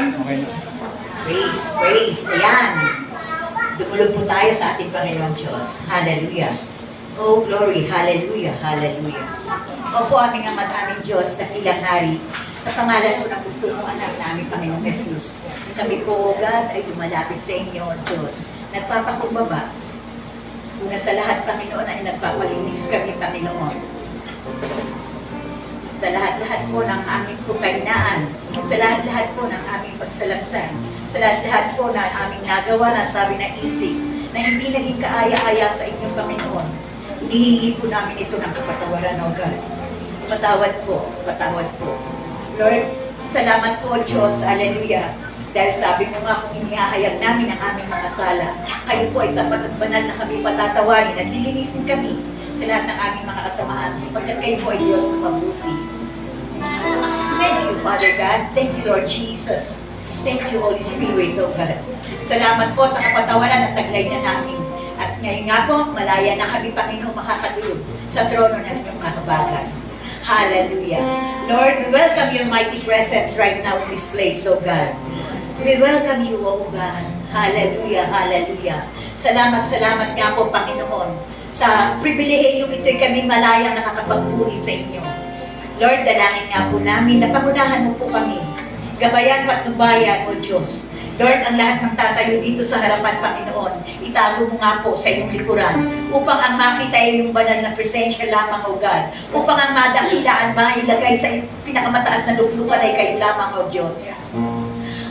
Okay na. Praise, praise. Ayan. Dumulog po tayo sa ating Panginoon Diyos. Hallelujah. Oh, glory. Hallelujah. Hallelujah. Opo, aming Ama at aming Diyos, dakilang hari. Sa pangalan po ng bugtong anak na aming Panginoong Jesus, kami po, O God, ay lumalapit sa inyo, Diyos. Nagpapakumbaba. Una sa lahat, Panginoon, ay nagpapalinis kami, Panginoon. Sa lahat-lahat po ng aming kahinaan, sa lahat-lahat po ng aming pagsalamsan, sa lahat-lahat po ng aming nagawa na sabi ng isip, na hindi naging kaaya-aya sa inyong Panginoon, hinihingi po namin ito ng kapatawaran, O God. Patawad po, patawad po. Lord, salamat po, Diyos, hallelujah. Dahil sabi mo nga kung inihahayag namin ang aming mga sala, kayo po ay tapat at banal na kami patatawarin at lilinisin kami sa lahat ng aming mga kasamaan sapagkat kayo po ay Diyos na mabuti. Thank you, Father God. Thank you, Lord Jesus. Thank you, Holy Spirit, O God. Salamat po sa kapatawaran at taglay na namin. At ngayon nga po, malaya na kami, Panginoon, makakatulog sa trono ng inyong kahabagan. Hallelujah. Lord, we welcome your mighty presence right now in this place, O God. We welcome you, O God. Hallelujah, hallelujah. Salamat, salamat nga po, Panginoon. Sa pribilehiyong ito'y kami malayang nakakapagpuri sa inyo. Lord, dalangin nga po namin na pangunahan mo po kami. Gabayan, patnubayan, O Diyos. Lord, ang lahat ng tatayo dito sa harapan, Panginoon, itago mo nga po sa iyong likuran upang ang makita ay yung banal na presensya lamang, O God. Upang ang madakilaan, mailagay sa pinakamataas na luklukan ay kayo lamang, O Diyos.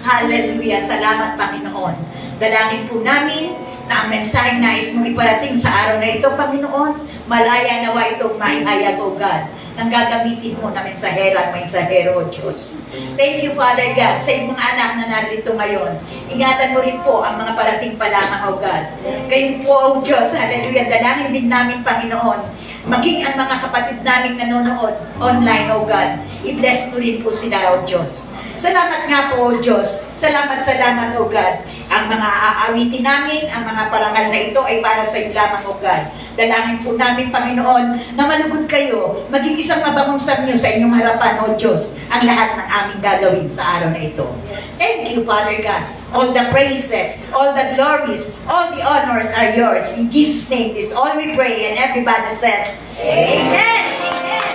Hallelujah. Salamat, Panginoon. Dalangin po namin na ang mensaheng nais mong iparating sa araw na ito, Panginoon, malaya nawa itong maihayag, O God, nang gagamitin mo na mensahera, mensahero, O Diyos. Thank you, Father God, sa iyong mga anak na narito ngayon. Ingatan mo rin po ang mga parating pa lamang, O God. Kayo po, O Diyos, hallelujah, dalangin din namin, Panginoon, maging ang mga kapatid namin nanonood online, O God. I-bless mo rin po sila, O Diyos. Salamat nga po, O Diyos. Salamat, salamat, O God. Ang mga aawitin namin, ang mga parangal na ito ay para sa iyo lamang, O God. Dalangin po namin, Panginoon, na malugod kayo, maging isang mabangong samyo sa inyong harapan, O Diyos, ang lahat ng aming gagawin sa araw na ito. Thank you, Father God. All the praises, all the glories, all the honors are yours. In Jesus' name, this all we pray, and everybody said, Amen! Amen!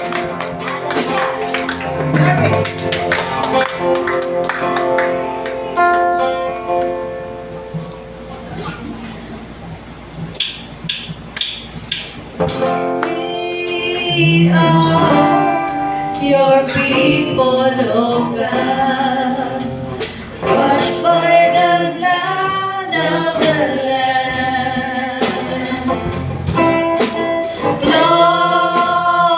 Perfect. We are your people, O God, washed by the blood of the Lamb. Lord,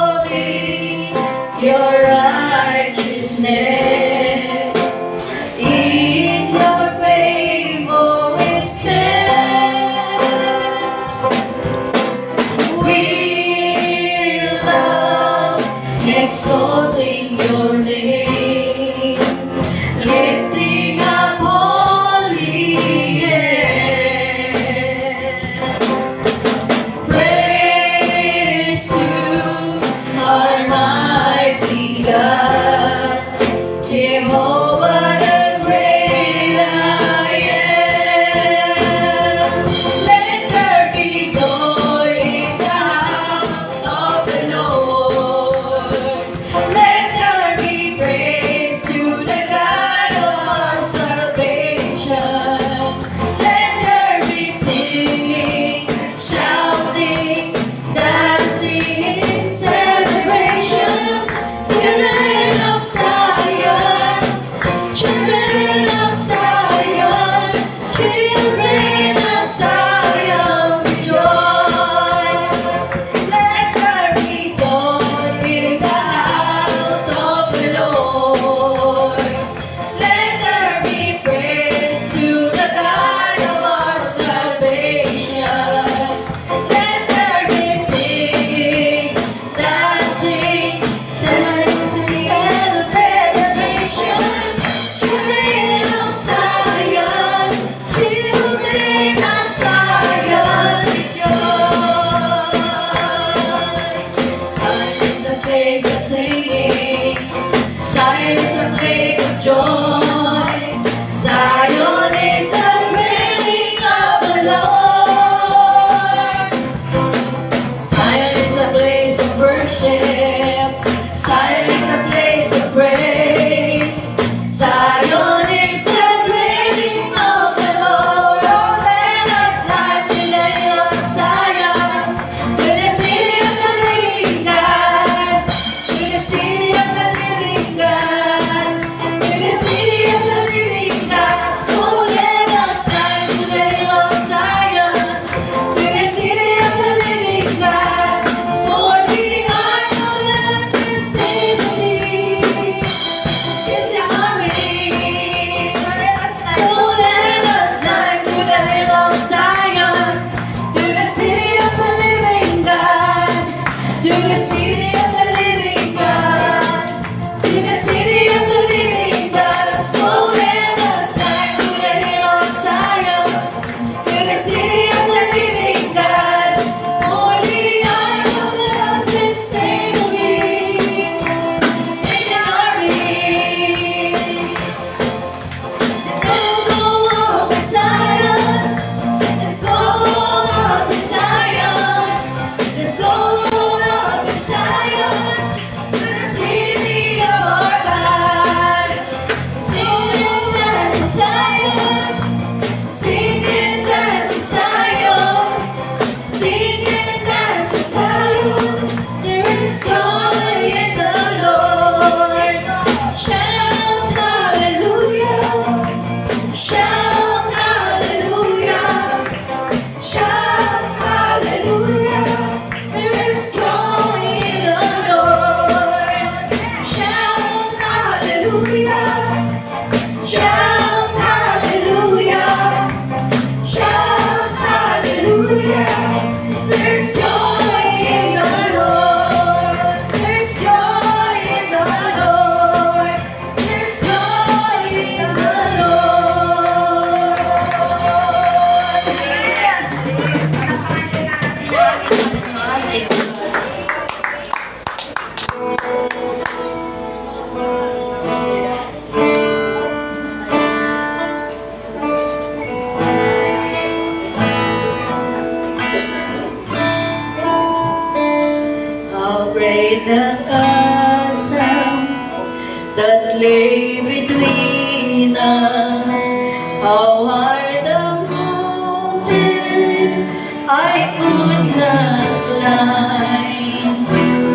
kind.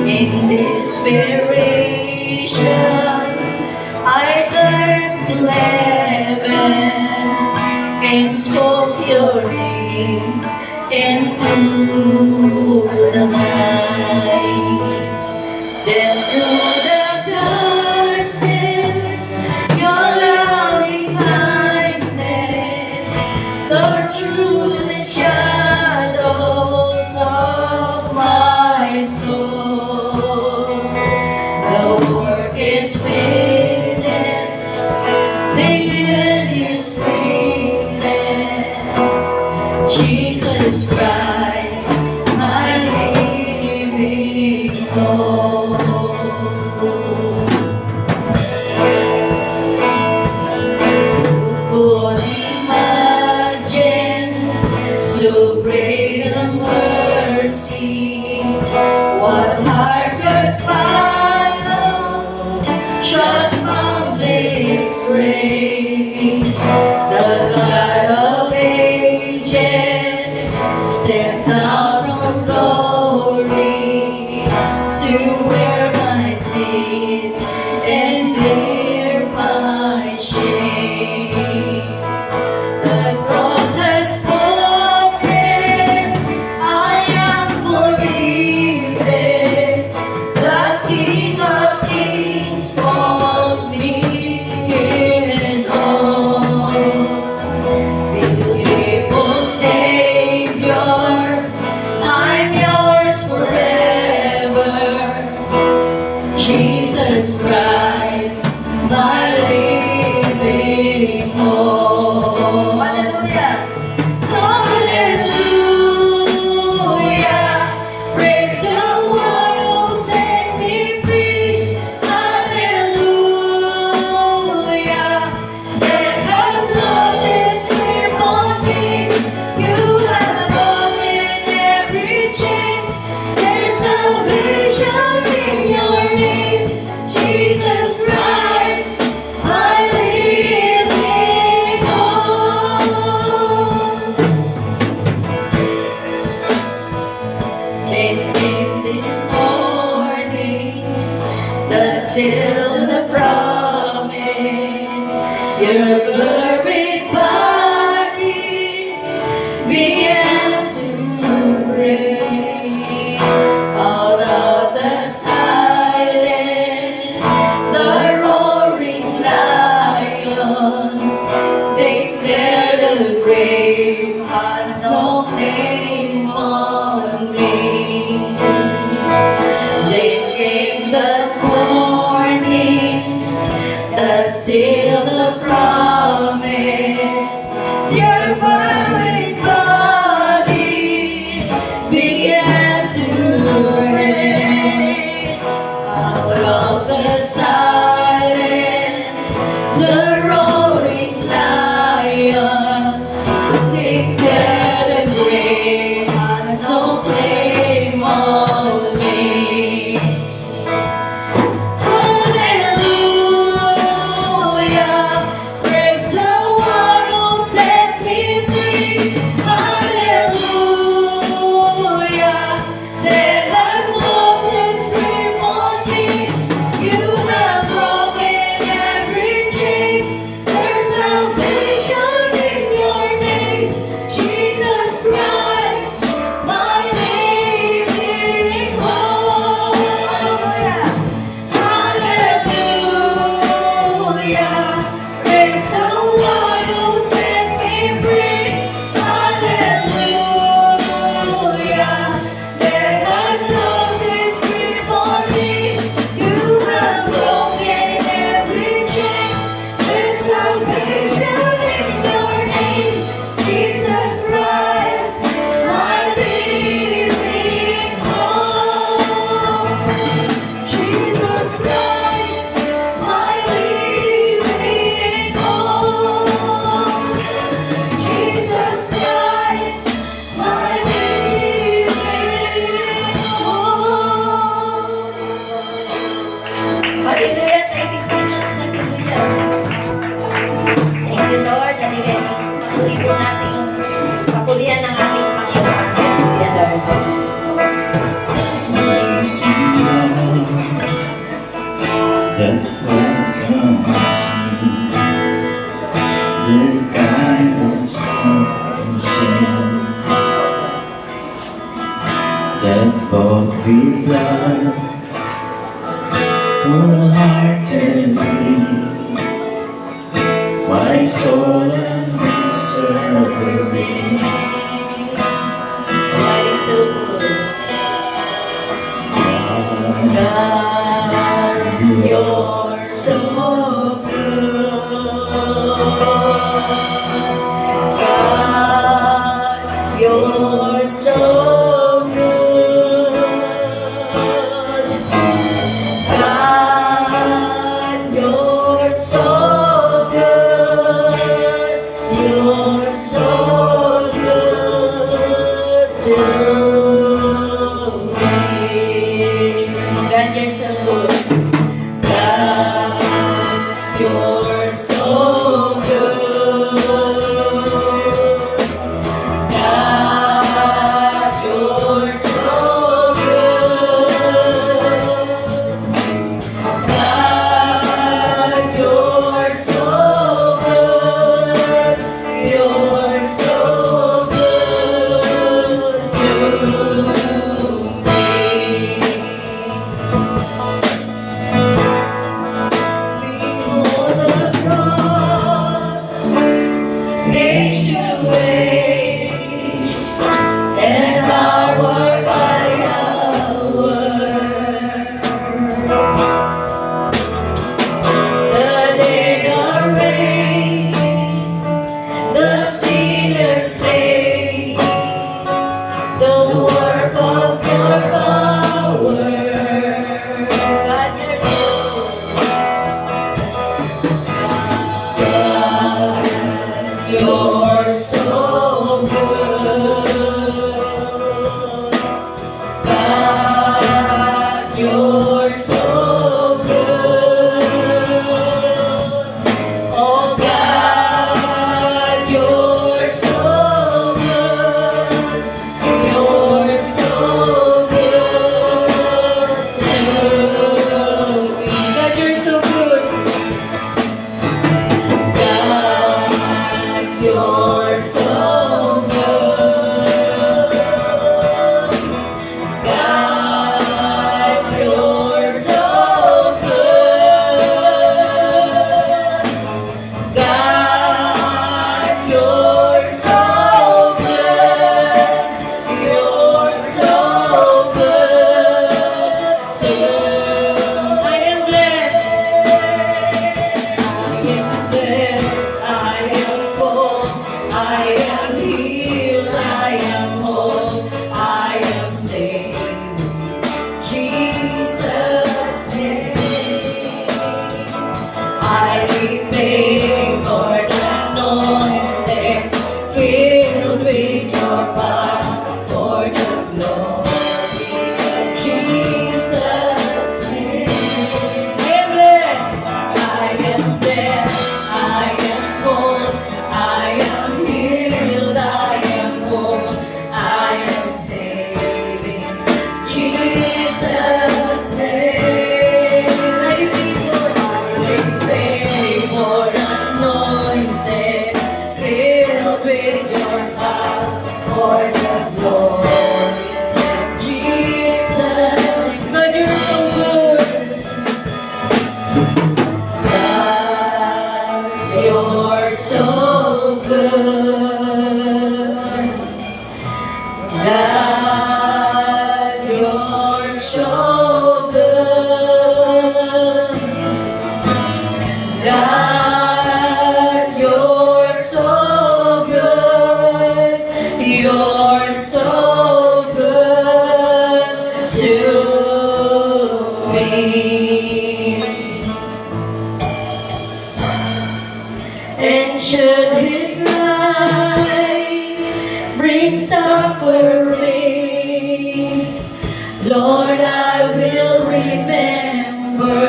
In desperation, I turned to heaven and spoke your name into the night. Then through the darkness, your loving kindness tore through the shadows of my soul. The work is finished, the end is written. Jesus Christ, my living hope. Could imagine so great a mercy, what heart could follow such boundless grace? The God of ages stepped down from glory to wear my sin and bear my shame. The cross has spoken, I am forgiven. The King of Kings calls me his own. Beautiful Savior, I'm yours forever. Jesus Christ, my living hope. Hallelujah! Hallelujah! Praise the one who set me free. Hallelujah! Death has lost its grip on me. You have broken every chain. There's salvation in your name, Jesus Christ, my living hope. Then came the morning, the seal, the promise, your buried body began to break. Out of the silence, the roaring lion declared the grave has no claim on me. Then came the morning, the seal, the promise, your buried body began to break. Out of the silence, the roaring lion declared the grave has no claim on me. Hallelujah! Praise the one who set me free. Hallelujah! Death has lost its grip on me. You have broken every chain. There's salvation in your name, Jesus Christ, my living hope. Hallelujah! Praise the one who set me free. Hallelujah! Death has lost its grip on me. You have broken every chain. There's salvation in your name, Jesus Christ, my living hope. Jesus Christ, my living hope. Jesus Christ, my living hope. Hallelujah! Thank you, Jesus. Hallelujah! Thank you, Lord. Hallelujah, Jesus. Patuloy po natin yung kapulian ng ating Panginoon. Hallelujah, Lord. the kindness of sin that both be blind, wholeheartedly, my soul and serving. God, you're so good. God, you're so good. God, you're so good. You're so good to me. God, you're so good. God, you're so good. God, you're so good. God, you're so good. You're so good to me. Before the cross, ancient ways, and hour by hour, the dead are raised, the sinners saved, the work of your power. God, you're so God, you're so good. God, you're so good. Oh God, you're so good. You're so good to me. God, you're so good. God, you're so good. God, you're so good. God, you're so good. You're so good to I am blessed. I am blessed. I am whole. I am healed. I am whole. I am saved. Jesus' name. I be favored, anointed, filled with your power for the glory of Jesus' name. I am blessed, I am blessed, I am whole, I am healed, I am whole, I am saved in Jesus' name. I be favored, anointed, filled with your power for the glory of Jesus. God, you're so good. God, you're so good. God, you're so good. God, you're so good. You're so good to me. And should his light bring suffering, Lord, I will remember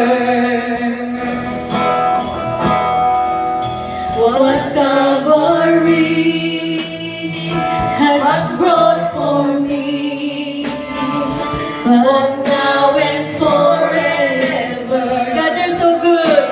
what Calvary has brought for me, but now and forever. God, you're so good.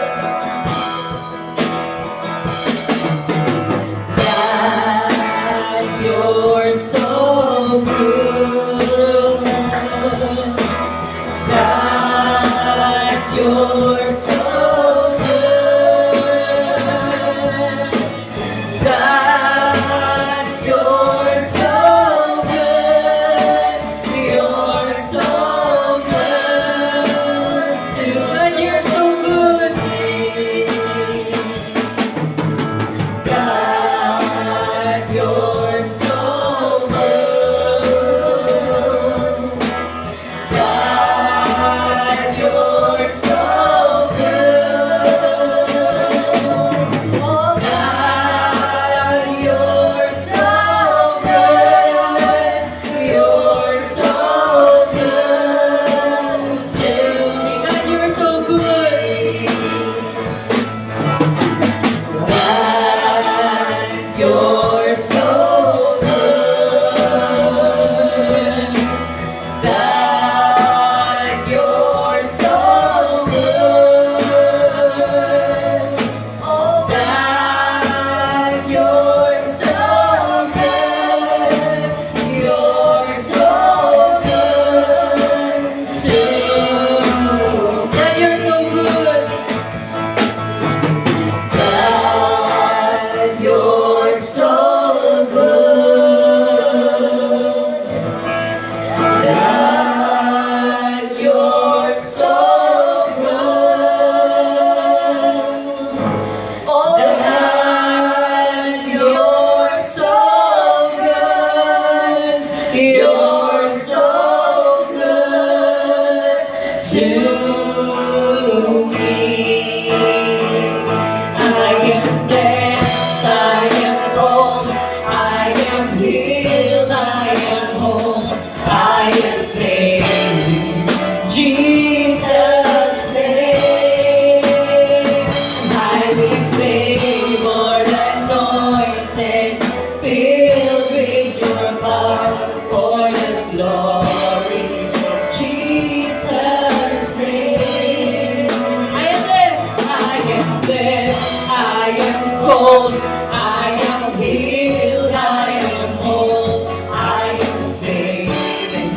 cold. I am healed, I am whole, I am saved in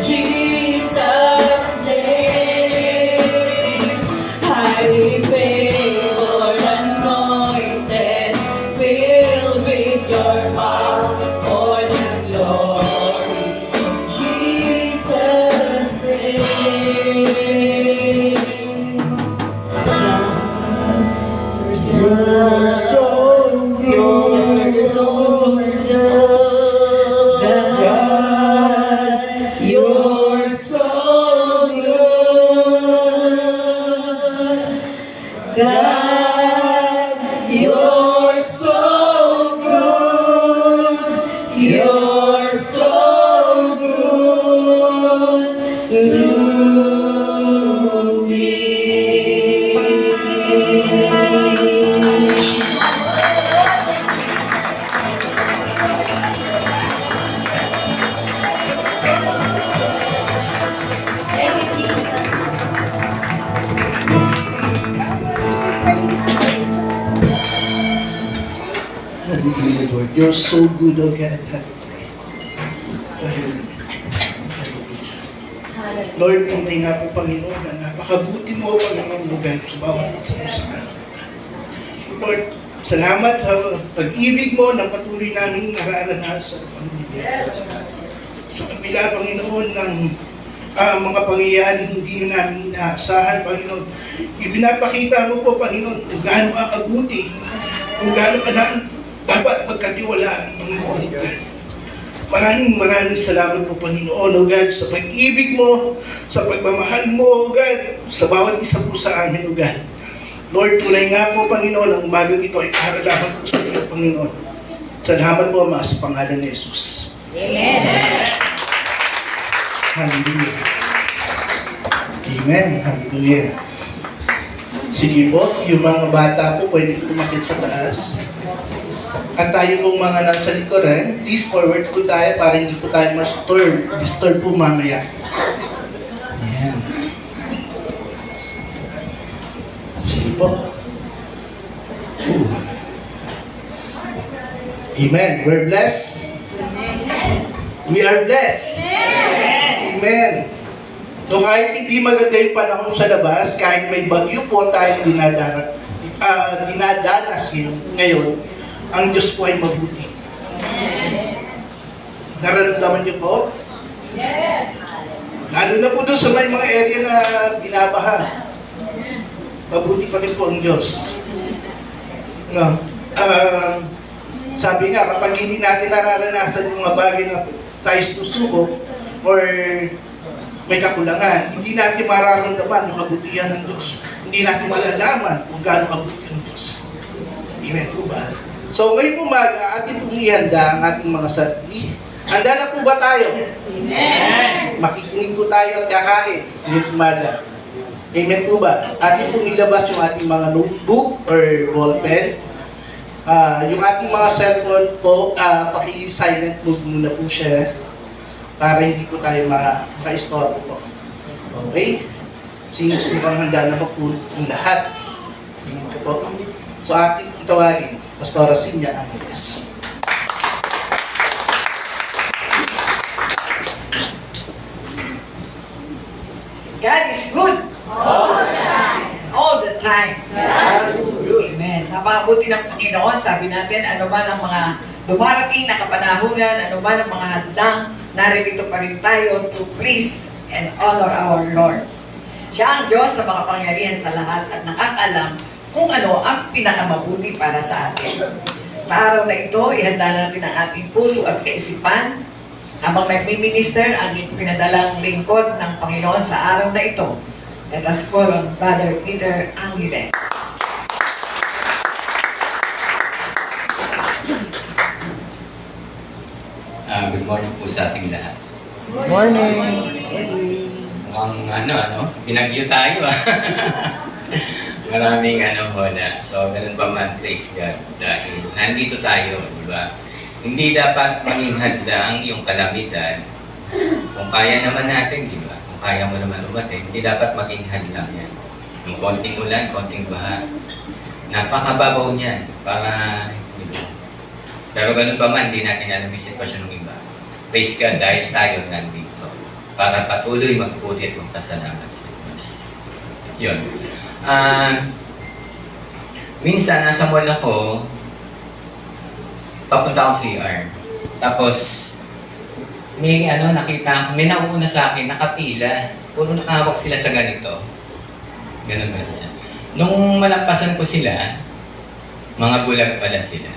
Jesus' name. Highly favored, anointed, filled with your power for the glory of Jesus' name. You're so good. Yes, you're so good. God, you're so good. God, you're so good. You're so good to me. Hallelujah, Lord. You're so good, oh God. Lord, tunay nga po, Panginoon, na napakabuti mo, Panginoon, Lord, sa bawat isa mo sa amin. Lord, salamat sa pag-ibig mo na patuloy namin nararanasan, Panginoon. Sa kabila, Panginoon, ng mga pangyayari hindi namin inaasahan, Panginoon. Ibinapakita mo po, Panginoon, kung gaano ka kabuti, kung gaano ka na dapat magkatiwalaan, Panginoon. Maraming salamat po, Panginoon, O God, sa pag-ibig mo, sa pagmamahal mo, O God, sa bawat isa po sa amin, O God. Lord, tunay nga po, Panginoon, ang umagang ito ay para lamang po sa iyo, Panginoon. Salamat po, Ama, sa pangalan ni Jesus. Amen. Hallelujah. Amen. Hallelujah. Sige po, yung mga bata po pwede umakit sa taas. At tayo pong mga nasa likuran, please forward po tayo para hindi po tayo disturb po mamaya. Ayan. Sige po. Amen. We're blessed. We are blessed. Amen. So kahit hindi maganda yung panahon sa labas, kahit may bagyo po tayong dinadanas ngayon, ang Diyos po ay mabuti. Nararamdaman niyo po? Yes. Lalo na po doon sa may mga area na binabaha. Mabuti pa rin po ang Diyos. No? Sabi nga, kapag hindi natin nararanasan yung mga bagay na tayo susubok or may kakulangan, hindi natin mararamdaman yung kabutihan ng Diyos. Hindi natin malalaman kung gaano kabuti ang Diyos. Amen po ba? So ngayong umaga, atin pong ihanda ang ating mga sarili. Handa na po ba tayo? Amen. Makikinig po tayo at kakain ngayong umaga. Amen po ba? Atin pong ilabas yung ating mga notebook or ballpen. Yung ating mga cellphone po, paki-silent mode muna po siya para hindi po tayo maka-istorbo po. Okay? Since mukhang handa na po ang lahat. Amen po. So ating tawagin, Pastora Sinya Angeles. God is good. All the time. All the time. God is good. Amen. Napakabuti ng Panginoon. Sabi natin, ano man ang mga dumarating na kapanahunan, ano man ang mga hadlang, naririto pa rin tayo to please and honor our Lord. Siya ang Diyos na makapangyarihan sa lahat at nakakalam kung ano ang pinakamabuti para sa atin. Sa araw na ito, ihanda natin ang ating puso at kaisipan habang nagmi-minister ang pinadalang lingkod ng Panginoon sa araw na ito. Let us call on Brother Peter Angeles. Good morning po sa ating lahat. Good morning. Mukhang pinagyo tayo Maraming ho na. So, ganun pa man, praise God. Dahil nandito tayo, di ba? Hindi dapat maging hadlang yung kalamidad. Kung kaya naman natin, di ba? Kung kaya mo naman umatin, hindi dapat maging hadlang yan. Yung konting ulan, konting baha. Napakababaw niyan. Pero ganun pa man, di natin alam yung sitwasyon ng iba. Praise God dahil tayo nandito para patuloy magpuri at magpasalamat sa Diyos. Yun. Minsan, nasa mall ako, papunta akong CR. Tapos, may nakita, may nauuna sa akin, nakapila. Puro nakahawak sila sa ganito. Ganun siya. Nung malampasan ko sila, mga bulag pala sila.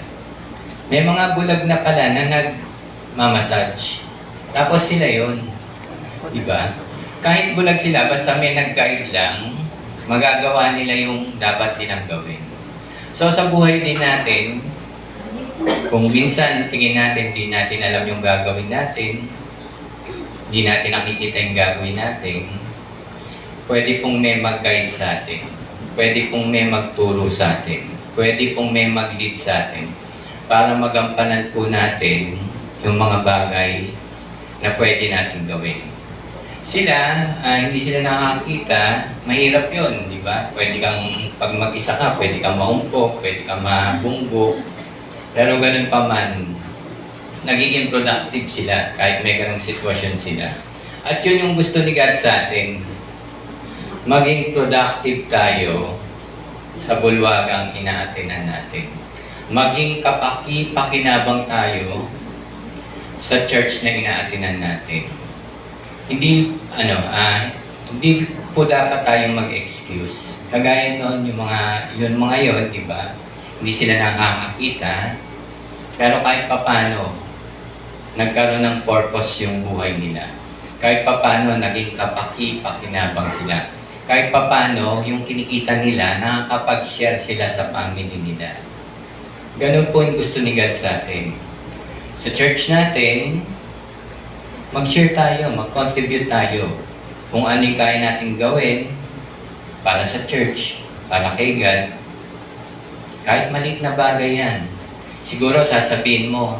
May mga bulag na pala na nagmamassage. Tapos sila yon, diba? Kahit bulag sila, basta may nag-guide lang, magagawa nila yung dapat nilang gawin. So sa buhay din natin, kung minsan tingin natin, di natin alam yung gagawin natin, di natin nakikita yung gagawin natin, pwede pong may mag-guide sa atin. Pwede pong may magturo sa atin. Pwede pong may mag-lead sa atin para magampanan po natin yung mga bagay na pwede natin gawin. Sila, hindi sila nakakita, mahirap yun, di ba? Pwede kang, pag mag-isa ka, pwede kang maumpok, pwede kang mabunggo. Pero ganun pa man, nagiging productive sila kahit may ganung sitwasyon sila. At yun yung gusto ni God sa atin. Maging productive tayo sa bulwagang inaatinan natin. Maging kapaki-pakinabang tayo sa church na inaatinan natin. Hindi po dapat tayong mag-excuse. Kagaya noon, yung mga yon, di ba? Hindi sila nakakakita. Pero kahit papano, nagkaroon ng purpose yung buhay nila. Kahit papano, naging kapaki-pakinabang sila. Kahit papano, yung kinikita nila, nakakapag-share sila sa family nila. Ganun po yung gusto ni God sa atin. Sa church natin, mag-share tayo, mag-contribute tayo. Kung ano yung kaya natin gawin para sa church, para kay God, kahit maliit na bagay yan. Siguro sasabihin mo,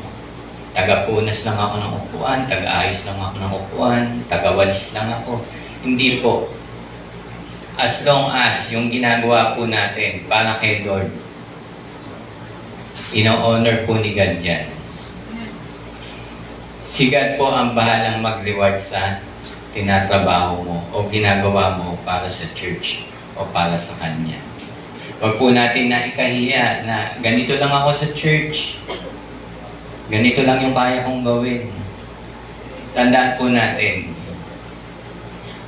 taga-punas lang ako ng upuan, taga-ayos lang ako ng upuan, taga-walis lang ako. Hindi po. As long as yung ginagawa po natin para kay Lord, ino-honor po ni God yan. Si God po ang bahalang mag-reward sa tinatrabaho mo o ginagawa mo para sa church o para sa Kanya. Huwag po natin na ikahiya na ganito lang ako sa church, ganito lang yung kaya kong gawin. Tandaan po natin,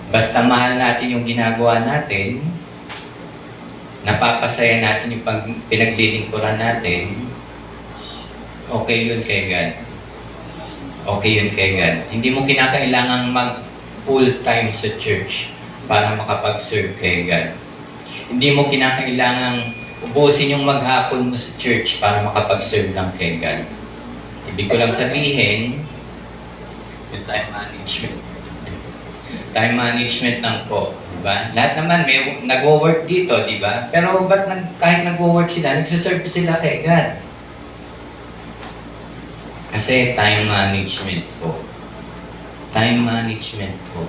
basta mahal natin yung ginagawa natin, napapasaya natin yung pinaglilingkuran natin, okay yun kay God. Okay yun kay God. Hindi mo kinakailangang mag-full time sa church para makapag-serve kay God. Hindi mo kinakailangang ubusin yung maghapon mo sa church para makapag-serve lang kay God. Ibig ko lang sabihin, yung time management. Time management lang po. Diba? Lahat naman may nag-work dito, diba? Pero ba't kahit nag-work sila, nagsaserve sila kay God? Kasi time management po. Time management po.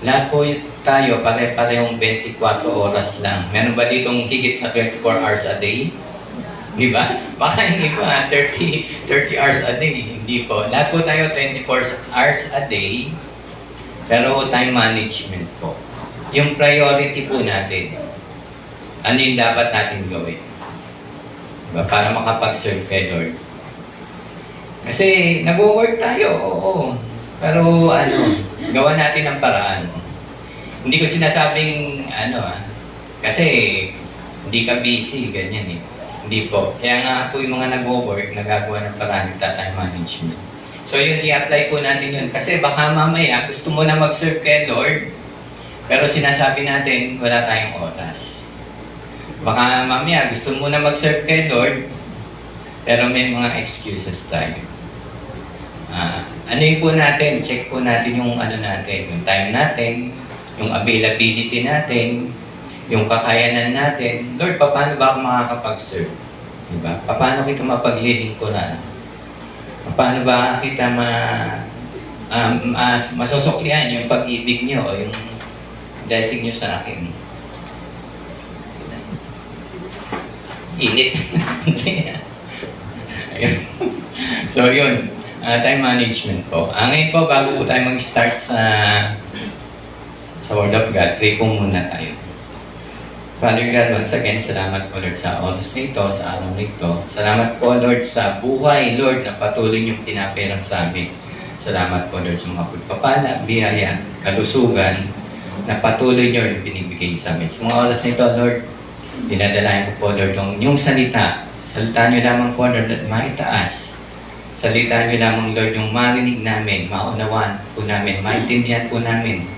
Lahat po tayo, pare-parehong 24 oras lang. Meron ba ditong higit sa 24 hours a day? Di ba? Baka hindi po 30 hours a day. Hindi po. Lahat po tayo 24 hours a day. Pero time management po. Yung priority po natin. Ano yung dapat natin gawin? Diba? Para makapag-serve kay Lord. Kasi nag-work tayo, oo. Pero gawa natin ang paraan. Hindi ko sinasabing kasi hindi ka busy, ganyan eh. Hindi po. Kaya nga po yung mga nag-work, nagagawa ng paraan ng time management. So yun, i-apply po natin yun. Kasi baka mamaya gusto mo na mag-serve kay Lord, pero sinasabi natin wala tayong oras. Baka mamaya gusto mo na mag-serve kay Lord, pero may mga excuses tayo. Ano po natin? Check po natin yung natin, yung time natin, yung availability natin, yung kakayanan natin. Lord, paano ba ako makakapag-serve? Diba? Paano kita mapaglilingkuran? Paano ba kita masusuklian yung pag-ibig niyo o yung blessing niyo sa akin? init. Ayun. So yun, time management po. Ngayon po, bago po tayo mag-start sa Word of God, pray po muna tayo. Father God, once again, salamat po Lord sa oras na ito, sa araw na ito. Salamat po Lord sa buhay, Lord, na patuloy niyong pinaperam sa amin. Salamat po Lord sa mga pagpapala, biyaya, kalusugan, na patuloy niyo binibigay sa amin. Sa mga oras na ito, Lord, dinadalayan ko po Lord yung salita. Salita niyo lamang po Lord at maitaas. Salita niyo lamang Lord yung marinig namin, maunawaan po namin, maintindihan po namin.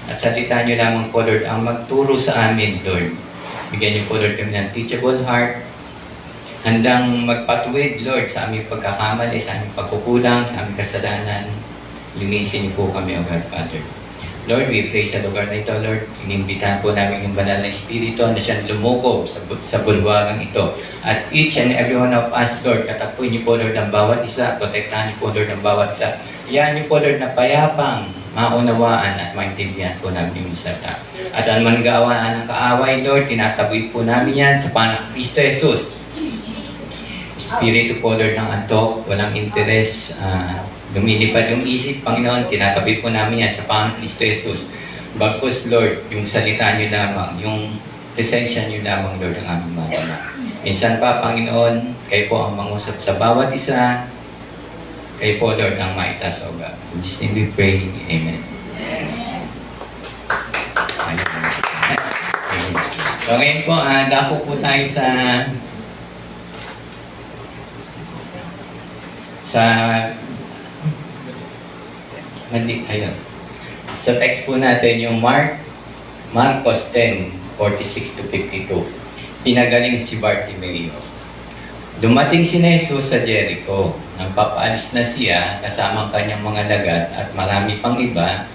At salita niyo lamang po, Lord, ang magturo sa amin, Lord. Bigyan niyo po, Lord, kami ng teachable heart. Handang magpatuwid, Lord, sa aming pagkakamali, sa aming pagkukulang, sa aming kasalanan. Linisin niyo po kami, O God, Father. Lord, we pray sa lugar na ito, Lord. Inimbitahan po namin yung banal na Espiritu na siyang lumukob sa bulwagang ito. At each and every one of us, Lord, katapuin niyo po, Lord, ang bawat isa. Protektahan niyo po, Lord, ang bawat isa. Iyan niyo po, Lord, na payapang maunawaan at maintindihan po namin yung salita. At ang manggawaan ng kaaway, Lord, tinataboy po namin yan sa pangalan ng Kristo Jesus. Espiritu po, Lord, ng antok, walang interes, lumilipad yung isip, Panginoon, tinatabi po namin yan sa pangalan ng Kristo Jesus. Bagkus, Lord, yung salita niyo lamang, yung presensya niyo lamang, Lord, ang aming mga. Minsan pa, Panginoon, kayo po ang mangusap sa bawat isa. Kayo po, Lord, ang maitas, O God. In Jesus' name we pray. Amen. Amen. So ngayon po, dako po tayo ayun. Sa text po natin yung Marcos 10:46-52. Pinagaling si Bartimeo. Dumating si Jesus sa Jericho. Nang papaalis na siya kasama ang kanyang mga dagat at marami pang iba,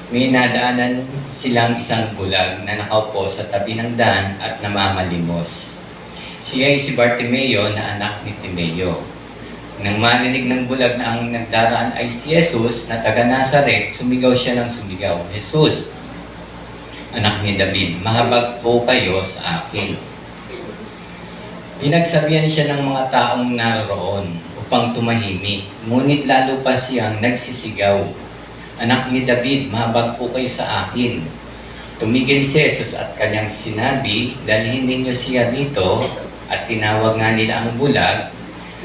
may nadaanan silang isang bulag na nakaupo sa tabi ng daan at namamalimos. Siya ay si Bartimeo na anak ni Timeo. Nang marinig ng bulag na ang nagdaraan ay si Jesus na taga Nazaret, sumigaw siya ng sumigaw, Jesus, anak ni David, mahabag po kayo sa akin. Pinagsabihan siya ng mga taong naroon upang tumahimik, ngunit lalo pa siyang nagsisigaw, anak ni David, mahabag po kayo sa akin. Tumigil si Jesus at kanyang sinabi, dalhin ninyo siya dito, at tinawag nga nila ang bulag.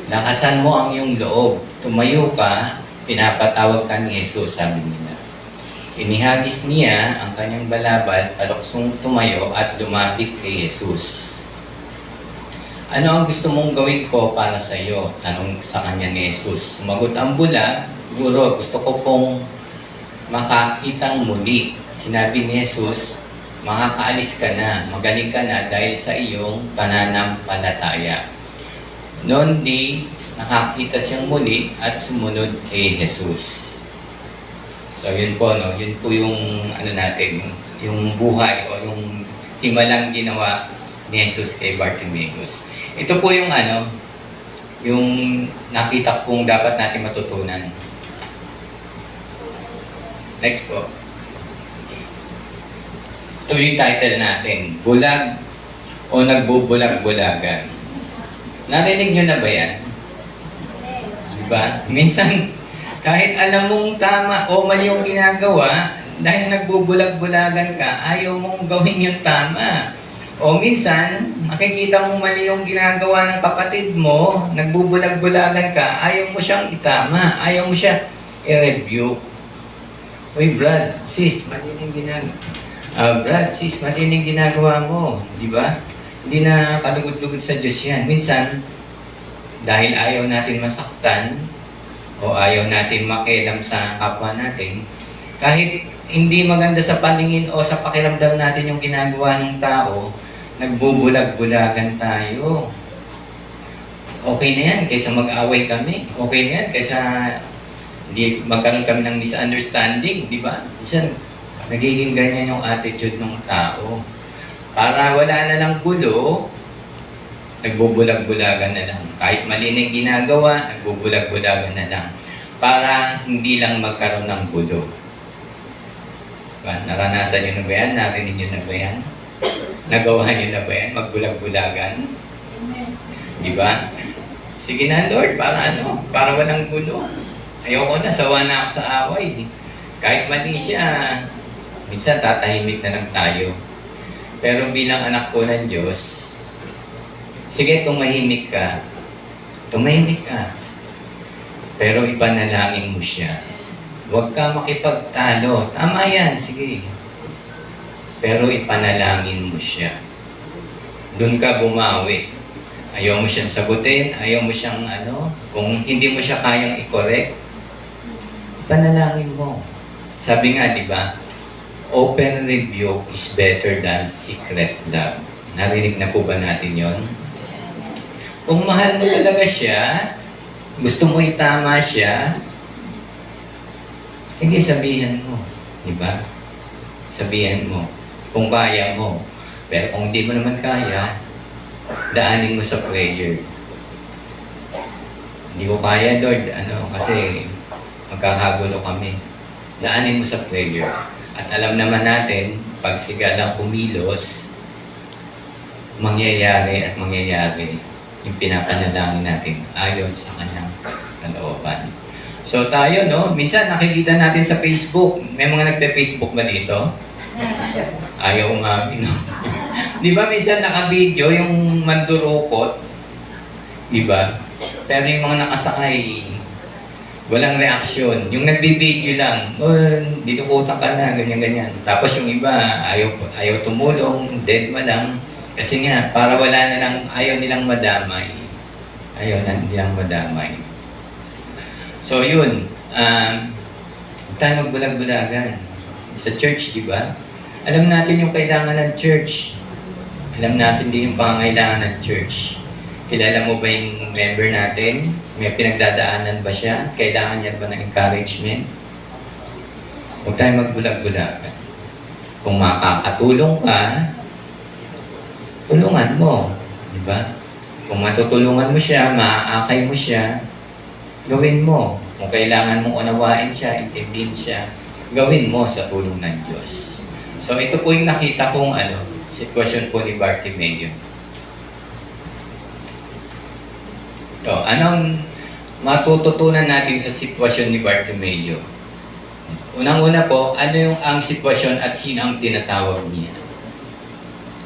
Lakasan mo ang iyong loob. Tumayo ka, pinapatawag ka ni Jesus, sabi nila. Inihagis niya ang kanyang balabal, paluksong tumayo at lumapit kay Jesus. Ano ang gusto mong gawin ko para sa iyo? Tanong sa kanya ni Jesus. Sumagot ang bulag, Guro, gusto ko pong makakitang muli. Sinabi ni Jesus, makakaalis ka na, magaling ka na dahil sa iyong pananampalataya. Noon di, nakakita siyang muli at sumunod kay Jesus. So yun po, no? Yun po yung natin, yung buhay o yung himalang ginawa ni Jesus kay Bartimaeus. Ito po yung yung nakita kong dapat natin matutunan. Next po. Ito yung title natin, Bulag o Nagbubulag-bulagan. Narinig nyo na ba yan? Diba? Minsan, kahit alam mong tama o mali yung ginagawa, dahil nagbubulag-bulagan ka, ayaw mong gawin yung tama. O minsan, makikita mong mali yung ginagawa ng kapatid mo, nagbubulag-bulagan ka, ayaw mo siyang itama, ayaw mo siya i-review. Uy, Brad, sis, mali yung ginagawa mo. Di ba? Hindi na kalugod-lugod sa Diyos yan. Minsan, dahil ayaw natin masaktan o ayaw natin makialam sa kapwa natin, kahit hindi maganda sa paningin o sa pakiramdam natin yung ginagawa ng tao, nagbubulag-bulagan tayo. Okay na yan, kaysa mag-away kami. Okay na yan, kaysa hindi magkaroon kami ng misunderstanding, di ba? Minsan, nagiging ganyan yung attitude ng tao. Para wala na ng gulo, nagbubulag-bulagan na lang. Kahit mali na yung ginagawa, nagbubulag-bulagan na lang. Para hindi lang magkaroon ng gulo. Diba? Naranasan nyo na ba yan? Narinig nyo na ba yan? Nagawa nyo na ba yan? Magbulag-bulagan? Di ba? Sige na Lord, para ano? Para walang gulo. Ayoko na, sawa na ako sa away. Kahit mali siya, minsan tatahimik na lang tayo. Pero bilang anak ko ng Diyos, sige, tumahimik ka. Tumahimik ka. Pero ipanalangin mo siya. Huwag ka makipagtalo. Tama yan, sige. Pero ipanalangin mo siya. Doon ka bumawi. Ayaw mo siyang sagutin, ayaw mo siyang kung hindi mo siya kayang i-correct, ipanalangin mo. Sabi nga, di ba, open rebuke is better than secret love. Narinig na po ba natin yon? Kung mahal mo talaga siya, gusto mo itama siya, sige, sabihan mo. Di ba? Sabihan mo. Kung kaya mo. Pero kung hindi mo naman kaya, daanin mo sa prayer. Hindi ko kaya, Lord, kasi magkakagulo kami. Daanin mo sa prayer. At alam naman natin, pag sigalang kumilos, mangyayari at mangyayari yung pinapanalangin natin ayon sa kanyang kalooban. So tayo, minsan nakikita natin sa Facebook, may mga nagpe-Facebook ba dito? Ayaw umamin, Di ba minsan naka-video yung mandurukot? Di ba? Pero yung mga nakasakay, walang reaksyon. Yung nagbibideo lang, dinukutan ka na, ganyan-ganyan. Tapos yung iba, ayaw tumulong, dead man lang. Kasi nga, para wala na lang, ayaw nilang madamay. Ayaw na nilang madamay. So yun, tayo magbulag-bulagan. Sa church, di ba? Alam natin yung kailangan ng church. Alam natin din yung pangangailangan ng church. Kilala mo ba yung member natin? May pinagdadaanan ba siya? Kailangan niya ba ng encouragement? Huwag tayo magbulag-bulagan. Kung makakatulong ka, tulungan mo. Di ba? Kung matutulungan mo siya, maaakay mo siya, gawin mo. Kung kailangan mong unawain siya, intindihin siya, gawin mo sa tulong ng Diyos. So ito po yung nakita kong sitwasyon po ni Bartimeo. Ito, anong matututunan natin sa sitwasyon ni Bartimeo? Unang-una po, ano yung ang sitwasyon at sino ang tinatawag niya?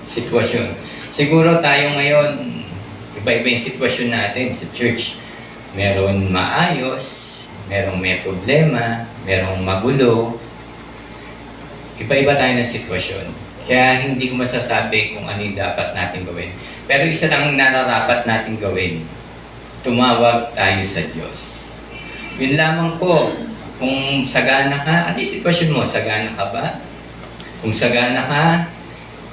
Sitwasyon. Siguro tayo ngayon, iba-iba yung sitwasyon natin sa church. Meron maayos, merong may problema, merong magulo. Iba-iba tayo ng sitwasyon. Kaya hindi ko masasabi kung ano yung dapat natin gawin. Pero isa lang nararapat natin gawin. Tumawag tayo sa Diyos. Yun lamang po. Kung sagana ka, ano yung sitwasyon mo? Sagana ka ba? Kung sagana ka,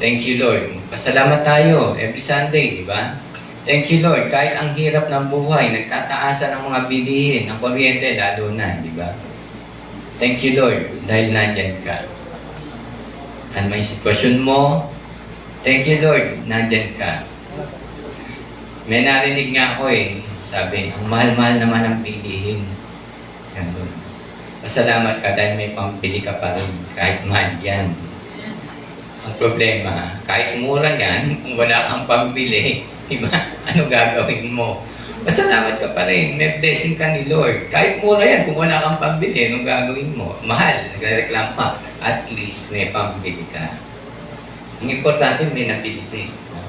thank you Lord. Pasalamat tayo every Sunday, di ba? Thank you Lord. Kahit ang hirap ng buhay, nagtataasan ng mga bilihin, ng kuryente, lalo na, di ba? Thank you Lord, dahil nandyan ka. Ano may sitwasyon mo? Thank you Lord, nandyan ka. May narinig nga ako sabi, ang mahal-mahal naman ang bilihin. Ganun. Pasalamat ka dahil may pambili ka pa rin, kahit mahal yan. Ang problema, kahit mura yan, kung wala kang pambili, diba? Ano gagawin mo? Pasalamat ka pa rin, may blessing ka ni Lord. Kahit mura yan, kung wala kang pambili, ano gagawin mo? Mahal, nagre-reklamo ka. At least may pambili ka. Ang importante, may nabili ka.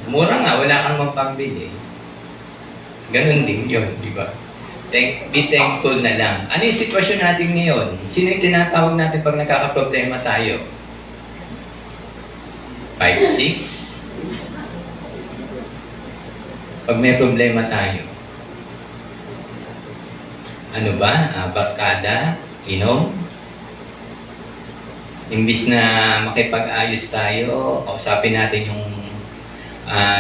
Mura nga, wala kang mapambili. Ganun din yun, di ba? Be thankful na lang. Ano yung sitwasyon natin ngayon? Sino yung tinatawag natin pag nagkakaproblema tayo? 5, 6? Pag may problema tayo. Ano ba? Barkada? Inom? Imbis na makipag-ayos tayo, kausapin natin yung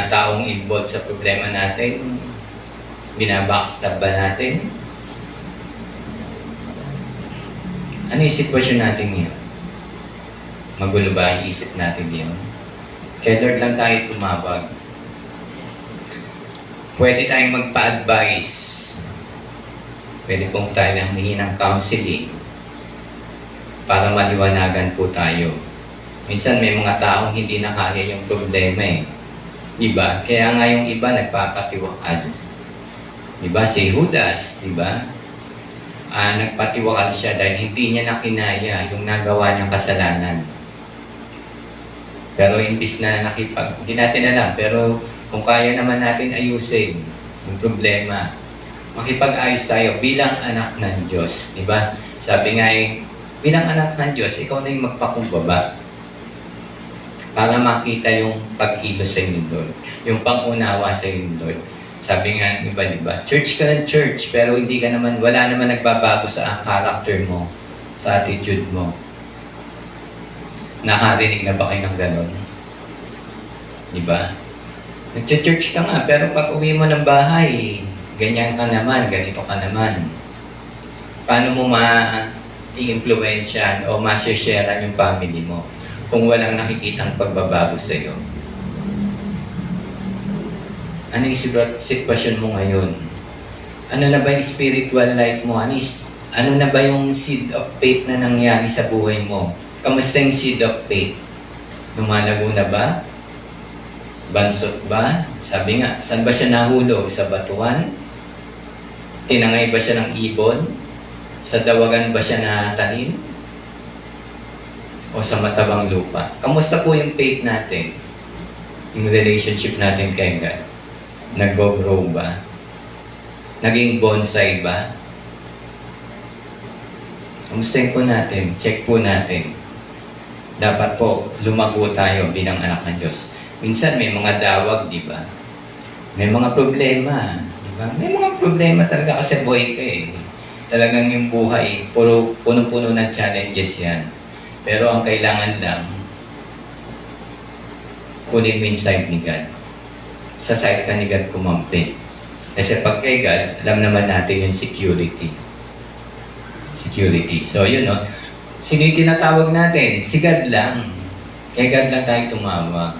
taong involved sa problema natin, binabackstab ba natin? Ano yung sitwasyon natin ngayon? Magulo ba ang isip natin ngayon? Kaya Lord lang tayo tumawag. Pwede tayong magpa-advise. Pwede pong tayo humingi ng counseling para maliwanagan po tayo. Minsan may mga taong hindi na kaya yung problema Diba? Kaya nga yung iba nagpapatiwakal. Di ba? Si Judas, di ba? Nagpatiwakal siya dahil hindi niya nakinaya yung nagawa niyang kasalanan. Pero imbis na hindi natin alam, pero kung kaya naman natin ayusin yung problema, makipag-ayos tayo bilang anak ng Diyos. Di ba? Sabi nga bilang anak ng Diyos, ikaw na yung magpakumbaba para makita yung pagkilos sa inyo, Lord. Yung pangunawa sa inyo, Lord. Sabi nga, iba, di ba? Church ka ng church, pero hindi ka naman, wala naman nagbabago sa character mo, sa attitude mo. Nakarinig na ba kayo ng ganon? Di ba? Nag-church ka nga, pero pag uwi mo ng bahay, ganyan ka naman, ganito ka naman. Paano mo ma-i-influensyan o ma-sharean yung family mo kung walang nakikitang pagbabago sa iyo? Ano yung sitwasyon mo ngayon? Ano na ba yung spiritual life mo? Ano na ba yung seed of faith na nangyari sa buhay mo? Kamusta yung seed of faith? Lumalago na ba? Bansot ba? Sabi nga, saan ba siya nahulog? Sa batuan? Tinangay ba siya ng ibon? Sa dawagan ba siya natanim? O sa matabang lupa? Kamusta po yung faith natin? Yung relationship natin kay God? Nag-grow ba? Naging bonsai ba? Kamustahin po natin? Check po natin. Dapat po lumago tayo bilang anak ng Diyos. Minsan may mga dawag, di ba? May mga problema. Di ba? May mga problema talaga kasi buhay ka eh. Talagang yung buhay, puno-puno ng challenges yan. Pero ang kailangan lang, kunin mo yung side ni God. Sa side ka ni God kumampi. Kasi pag kay God, alam naman natin yung security. Security. So yun no, sino yung tinatawag natin? Si God lang. Kay God lang tayo tumawag.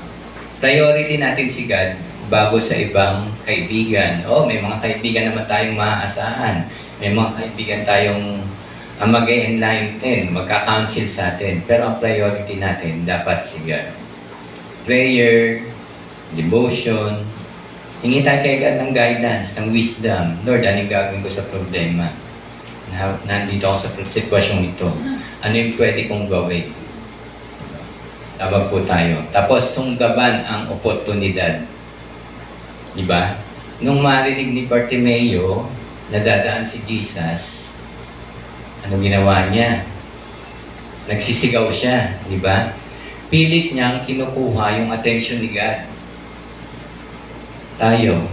Priority natin si God bago sa ibang kaibigan. May mga kaibigan naman tayong maaasahan. May mga kaibigan tayong mag-enlighten, magka-counsel sa atin. Pero ang priority natin dapat si God. Prayer, devotion, hingi tayo kay God ng guidance, ng wisdom. Lord, anong gagawin ko sa problema? Nandito ako sa sitwasyong ito. Ano yung pwede kong gawin? Tawag po tayo. Tapos, sunggaban ang oportunidad. Diba? Nung marinig ni Bartimeo, nadadaan si Jesus, ano ginawa niya? Nagsisigaw siya. Diba? Pilit niyang kinukuha yung attention ni God. Tayo,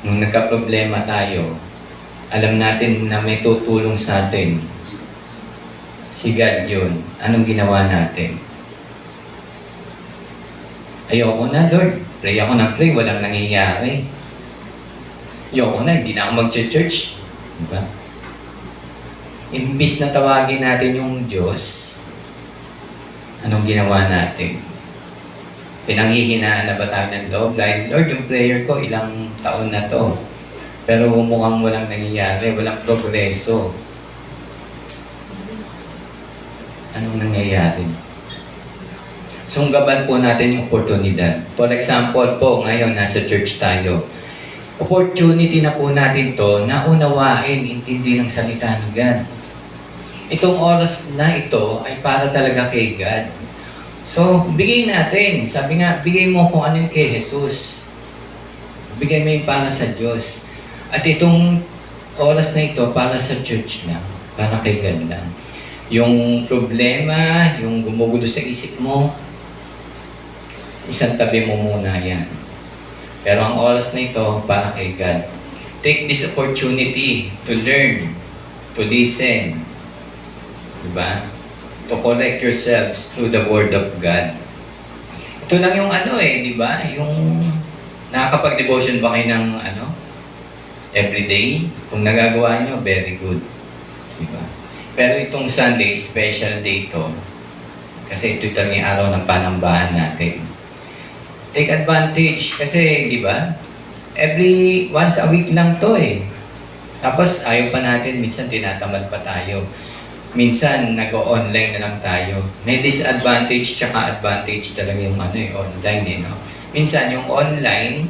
nung nagka-problema tayo, alam natin na may tutulong sa atin. Si God yun. Anong ginawa natin? Ayoko na, Lord. Pray ako na pray. Walang nangyayari. Ayoko na. Hindi na ako mag-church. Diba? Imbis na tawagin natin yung Diyos, anong ginawa natin? Pinanghihinaan na ba tayo ng loob? Dahil, Lord, yung prayer ko, ilang taon na to. Pero mukhang walang nangyayari, walang progreso. Anong nangyayari? Sunggaban po natin yung oportunidad. For example po, ngayon nasa church tayo. Opportunity na po natin to na unawain, intindi ng salita ni God. Itong oras na ito ay para talaga kay God. So, bigay natin. Sabi nga, bigay mo kung ano yung kay Jesus. Bigay mo yung para sa Diyos. At itong oras na ito para sa church lang. Para kay God lang. Yung problema, yung gumugulo sa isip mo, isang tabi mo muna yan. Pero ang oras na ito para kay God. Take this opportunity to learn, to listen. Diba? To correct yourselves through the Word of God. Ito lang yung di ba? Yung nakakapag-devotion ba kayo ng everyday? Kung nagagawa nyo, very good. Diba? Pero itong Sunday, special day ito. Kasi ito talaga yung araw ng panambahan natin. Take advantage. Kasi, di ba? Once a week lang to eh. Tapos, ayaw pa natin. Minsan, tinatamad pa tayo. Minsan, nag-online na lang tayo. May disadvantage tsaka advantage talaga yung online no? Minsan, yung online,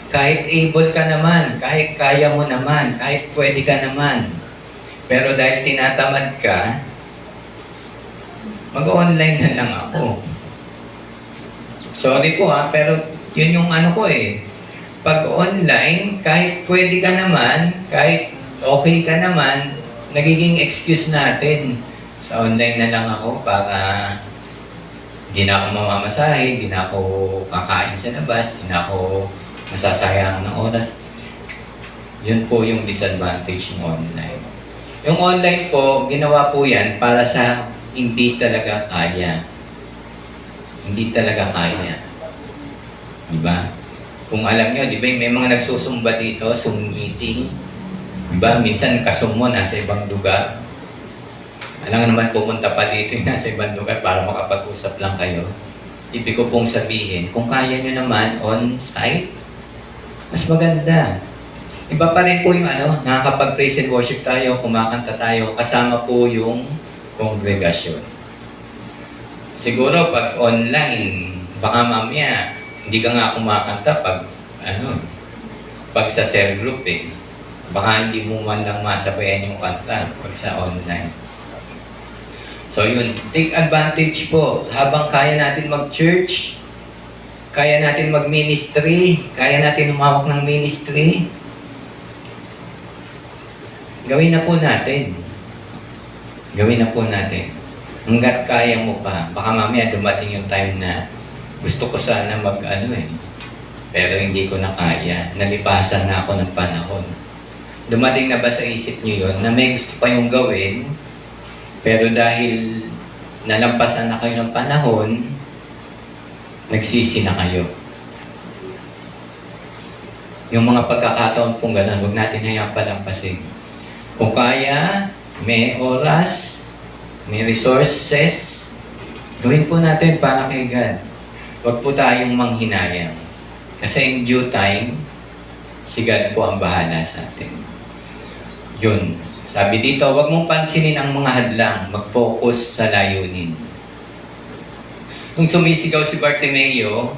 Kahit able ka naman, kahit kaya mo naman, kahit pwede ka naman. Pero dahil tinatamad ka, mag-online na lang ako. Sorry po ha, pero yun yung ano ko eh. Pag online, kahit pwede ka naman, kahit okay ka naman, nagiging excuse natin. Sa online na lang ako para hindi na ako mamamasahe, hindi na ako kakain sa labas, hindi na ako masasayang ng oras. Yun po yung disadvantage ng online. Yung online po, ginawa po yan para sa hindi talaga kaya. Hindi talaga kaya. Diba? Kung alam nyo, diba, may mga nagsusumba dito, Zoom meeting. Diba? Minsan kasum mo nasa ibang lugar. Alam naman pumunta pa dito yung nasa ibang lugar para makapag-usap lang kayo. Ibig ko pong sabihin, kung kaya nyo naman on-site, mas maganda. Iba pa rin po yung nakakapag-praise and worship tayo, kumakanta tayo, kasama po yung kongregasyon. Siguro pag online, baka mamaya, hindi ka nga kumakanta pag sa cell group eh. Baka hindi mo man lang masabayan yung kanta pag sa online. So yun, take advantage po. Habang kaya natin mag-church, kaya natin mag-ministry, kaya natin humawak ng ministry, gawin na po natin. Gawin na po natin. Hanggat kaya mo pa, baka mamaya dumating yung time na gusto ko sana pero hindi ko na kaya. Nalipasan na ako ng panahon. Dumating na ba sa isip niyo yun na may gusto pa yung gawin, pero dahil nalampasan na kayo ng panahon, nagsisi na kayo. Yung mga pagkakataon pong gano'n, huwag natin hayang palampasin. Kung kaya, may oras, may resources, gawin po natin para kay God. Huwag po tayong manghinayang. Kasi in due time, si God po ang bahala sa atin. Yun. Sabi dito, huwag mong pansinin ang mga hadlang, mag-focus sa layunin. Nung sumisigaw si Bartimeo,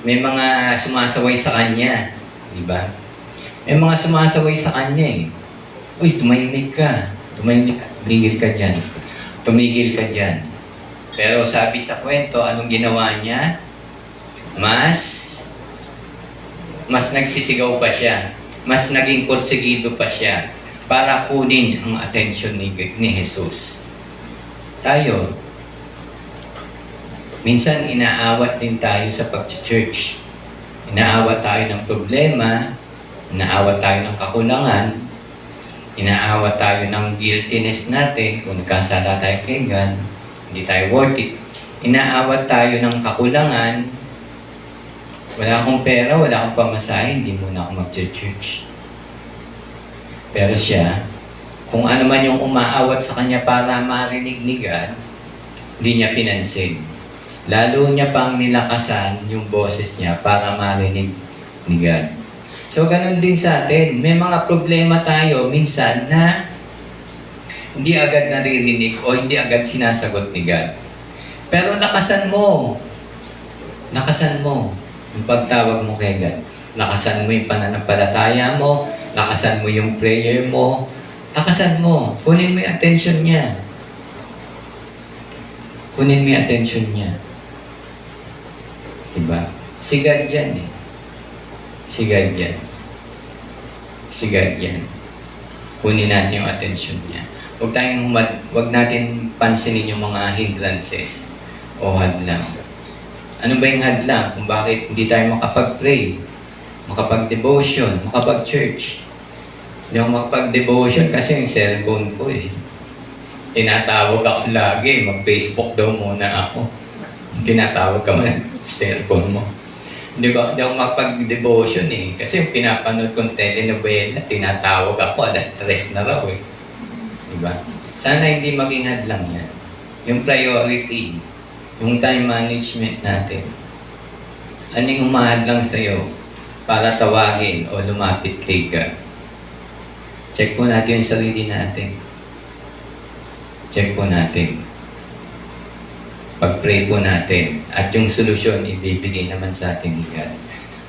may mga sumasaway sa kanya. Diba? May mga sumasaway sa kanya eh. Uy, tumahimik ka. Tumahimik ka. Tumigil ka dyan. Tumigil ka dyan. Pero sabi sa kwento, anong ginawa niya? Mas nagsisigaw pa siya. Mas naging porsigido pa siya para kunin ang atensyon ni Jesus. Tayo, minsan inaawat din tayo sa pag-church. Inaawat tayo ng problema, inaawat tayo ng kakulangan, inaawat tayo ng guiltiness natin kung nagkasala tayo kay God, hindi tayo worth it. Inaawat tayo ng kakulangan, wala akong pera, wala akong pamasahe, hindi muna ako mag-church. Pero siya, kung ano man yung umaawat sa kanya para marinig ni God, hindi niya pinansin. Lalo niya pang nilakasan yung boses niya para marinig ni God. So, ganun din sa atin. May mga problema tayo minsan na hindi agad naririnig o hindi agad sinasagot ni God. Pero lakasan mo. Lakasan mo yung pagtawag mo kay God. Lakasan mo yung pananampalataya mo. Lakasan mo yung prayer mo. Lakasan mo. Kunin mo yung attention niya. Kunin mo yung attention niya. Diba? Si God yan eh. Si God yan. Si God yan. Kunin natin yung attention niya. Huwag natin pansinin yung mga hindrances o hadlang. Ano ba yung hadlang? Kung bakit hindi tayo makapag-pray, makapag-devotion, makapag-church. Hindi ako makapag-devotion kasi yung cellphone ko eh. Tinatawag ako lagi, mag-Facebook daw muna ako. Tinatawag ka mo ng cellphone mo. Hindi ako makapag-devotion eh. Kasi yung pinapanood kong telenovela, tinatawag ako, alas 3 na raw eh. Diba? Sana hindi maging hadlang yan. Yung priority, yung time management natin. Anong umahadlang sa'yo para tawagin o lumapit kay God? Check po natin yung sarili natin. Check po natin. Pag-pray po natin. At yung solusyon, ibibigay naman sa atin ni God.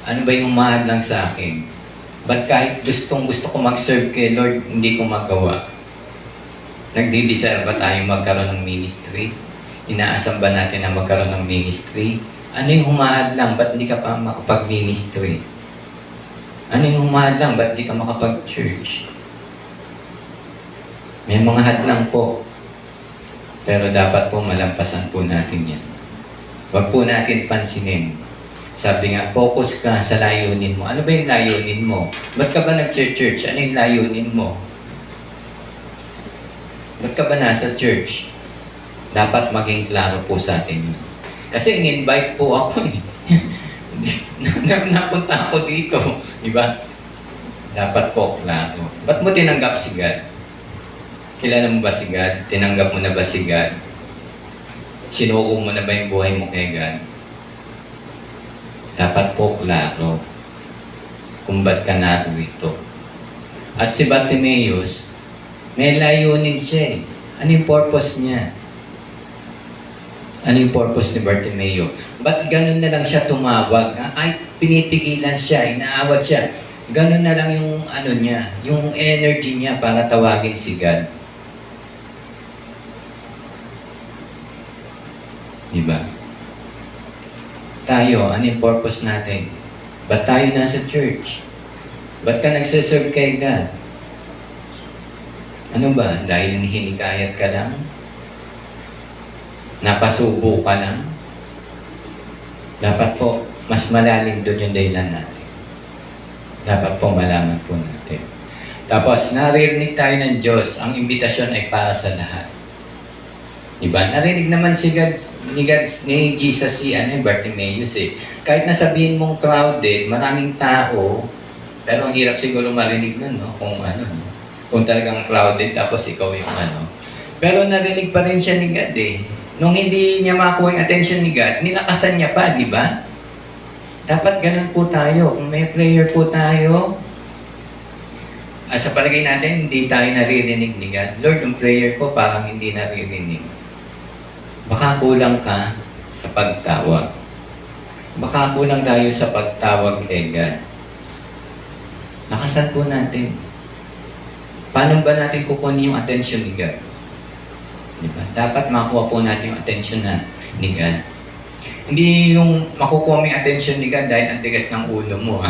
Ano ba yung humahad lang sa akin? Ba't kahit gusto ko mag-serve kay Lord, hindi ko magawa? Nagdi-desire ba tayo magkaroon ng ministry? Inaasam ba natin na magkaroon ng ministry? Ano yung humahad lang? Ba't hindi ka pa makapag-ministry? Ano yung humahad lang? Ba't hindi ka makapag-church? May mga hadlang po. Pero dapat po malampasan po natin yan. Huwag po natin pansinin. Sabi nga, focus ka sa layunin mo. Ano ba yung layunin mo? Ba't ka ba nag-church? Ano yung layunin mo? Ba't ka ba nasa church? Dapat maging klaro po sa atin yun. Kasi in-invite po ako eh. Napunta ako dito. Diba? Dapat po klaro. Ba't mo tinanggap si God? Kilala mo ba si God? Tinanggap mo na ba si God? Sinuko mo na ba yung buhay mo kay God? Dapat po klaro kung ba't ka narito. At si Bartimaeus, may layunin siya eh. Ano yung purpose niya? Ano yung purpose ni Bartimeo? Ba't ganun na lang siya tumawag? Ay, pinipigilan siya, inaawat siya. Ganun na lang yung ano niya, yung energy niya para tawagin si God. Diba? Tayo, ano yung purpose natin? Ba't tayo nasa church? Ba't ka nagsiserve kay God? Ano ba? Dahil hinikayat ka lang? Napasubo ka lang? Dapat po, mas malalim doon yung dahilan natin. Dapat po malaman po natin. Tapos, naririnig tayo ng Diyos, ang imbitasyon ay para sa lahat. Diba? Narinig naman ni Jesus si Bartimaeus eh. Kahit nasabihin mong crowded, maraming tao, pero ang hirap siguro marinig nun, no? Kung talagang crowded, tapos ikaw yung ano. Pero narinig pa rin siya ni God eh. Nung hindi niya makuha yung attention ni God, nilakasan niya pa, di ba? Dapat ganun po tayo. Kung may prayer po tayo, sa palagay natin, hindi tayo naririnig ni God. Lord, yung prayer ko parang hindi naririnig. Baka kulang ka sa pagtawag. Baka kulang tayo sa pagtawag kay God. Nakasan po natin. Paano ba natin kukunin yung attention ni God? Diba? Dapat makuha po natin yung attention ni God. Hindi yung makukuha mo yung attention ni God dahil ang tigas ng ulo mo.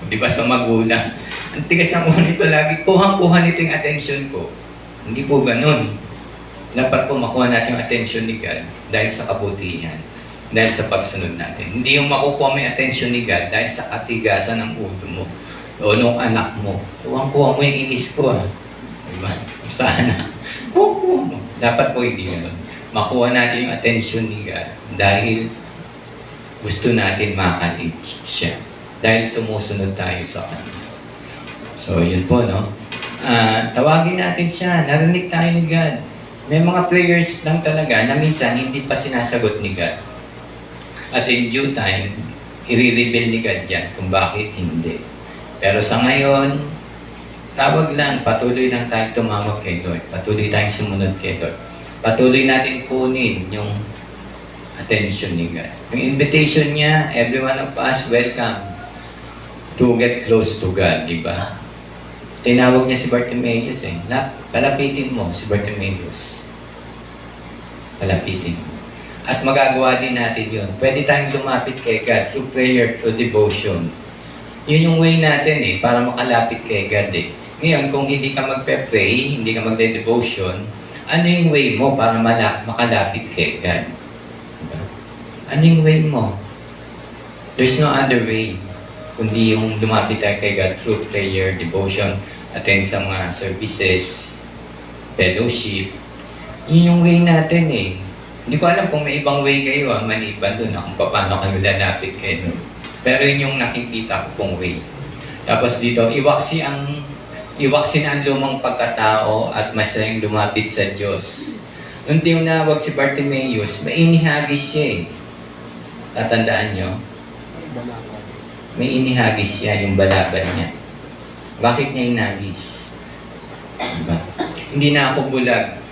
Diba sa magulang? Ang tigas ng ulo nito lagi, kuhang-kuha nito yung attention ko. Hindi po ganun. Dapat po makuha natin yung attention ni God dahil sa kabutihan, dahil sa pagsunod natin. Hindi yung makukuha mo yung attention ni God dahil sa katigasan ng ulo mo o nung anak mo. Kuha mo yung inis ko Diba? Sana. Kuha mo. Dapat po hindi ganun. Makuha natin yung attention ni God dahil gusto natin makalig siya. Dahil sumusunod tayo sa Kanya. So, yun po, no? Tawagin natin siya. Narinig tayo ni God. May mga prayers lang talaga na minsan hindi pa sinasagot ni God. At in due time, i-reveal ni God yan kung bakit hindi. Pero sa ngayon, tawag lang, patuloy lang tayong tumawag kay Lord. Patuloy tayong sumunod kay Lord. Patuloy natin kunin yung attention ni God. Yung invitation niya, every one of us, welcome to get close to God, di ba? Tinawag niya si Bartimaeus eh. Palapitin mo si Bartimaeus. Palapitin mo. At magagawa din natin yun. Pwede tayong lumapit kay God through prayer, through devotion. Yun yung way natin eh, para makalapit kay God eh. Ngayon, kung hindi ka magpe-pray, hindi ka magde-devotion, ano yung way mo para makalapit kay God? Diba? Ano yung way mo? There's no other way kundi yung lumapit tayo kay God through prayer, devotion, attend sa mga services, fellowship. Yun yung way natin eh. Hindi ko alam kung may ibang way kayo, maliban doon kung paano kayo lalapit kayo. Pero yun yung nakikita ko pong way. Tapos dito, iwaksi na ang lumang pagkatao at masayang lumapit sa Diyos. Nung tinawag si Bartimaeus, may inihagis siya eh. Tatandaan nyo? May inihagis siya, yung balaban niya. Bakit niya inagis? Diba? Hindi na ako bulag.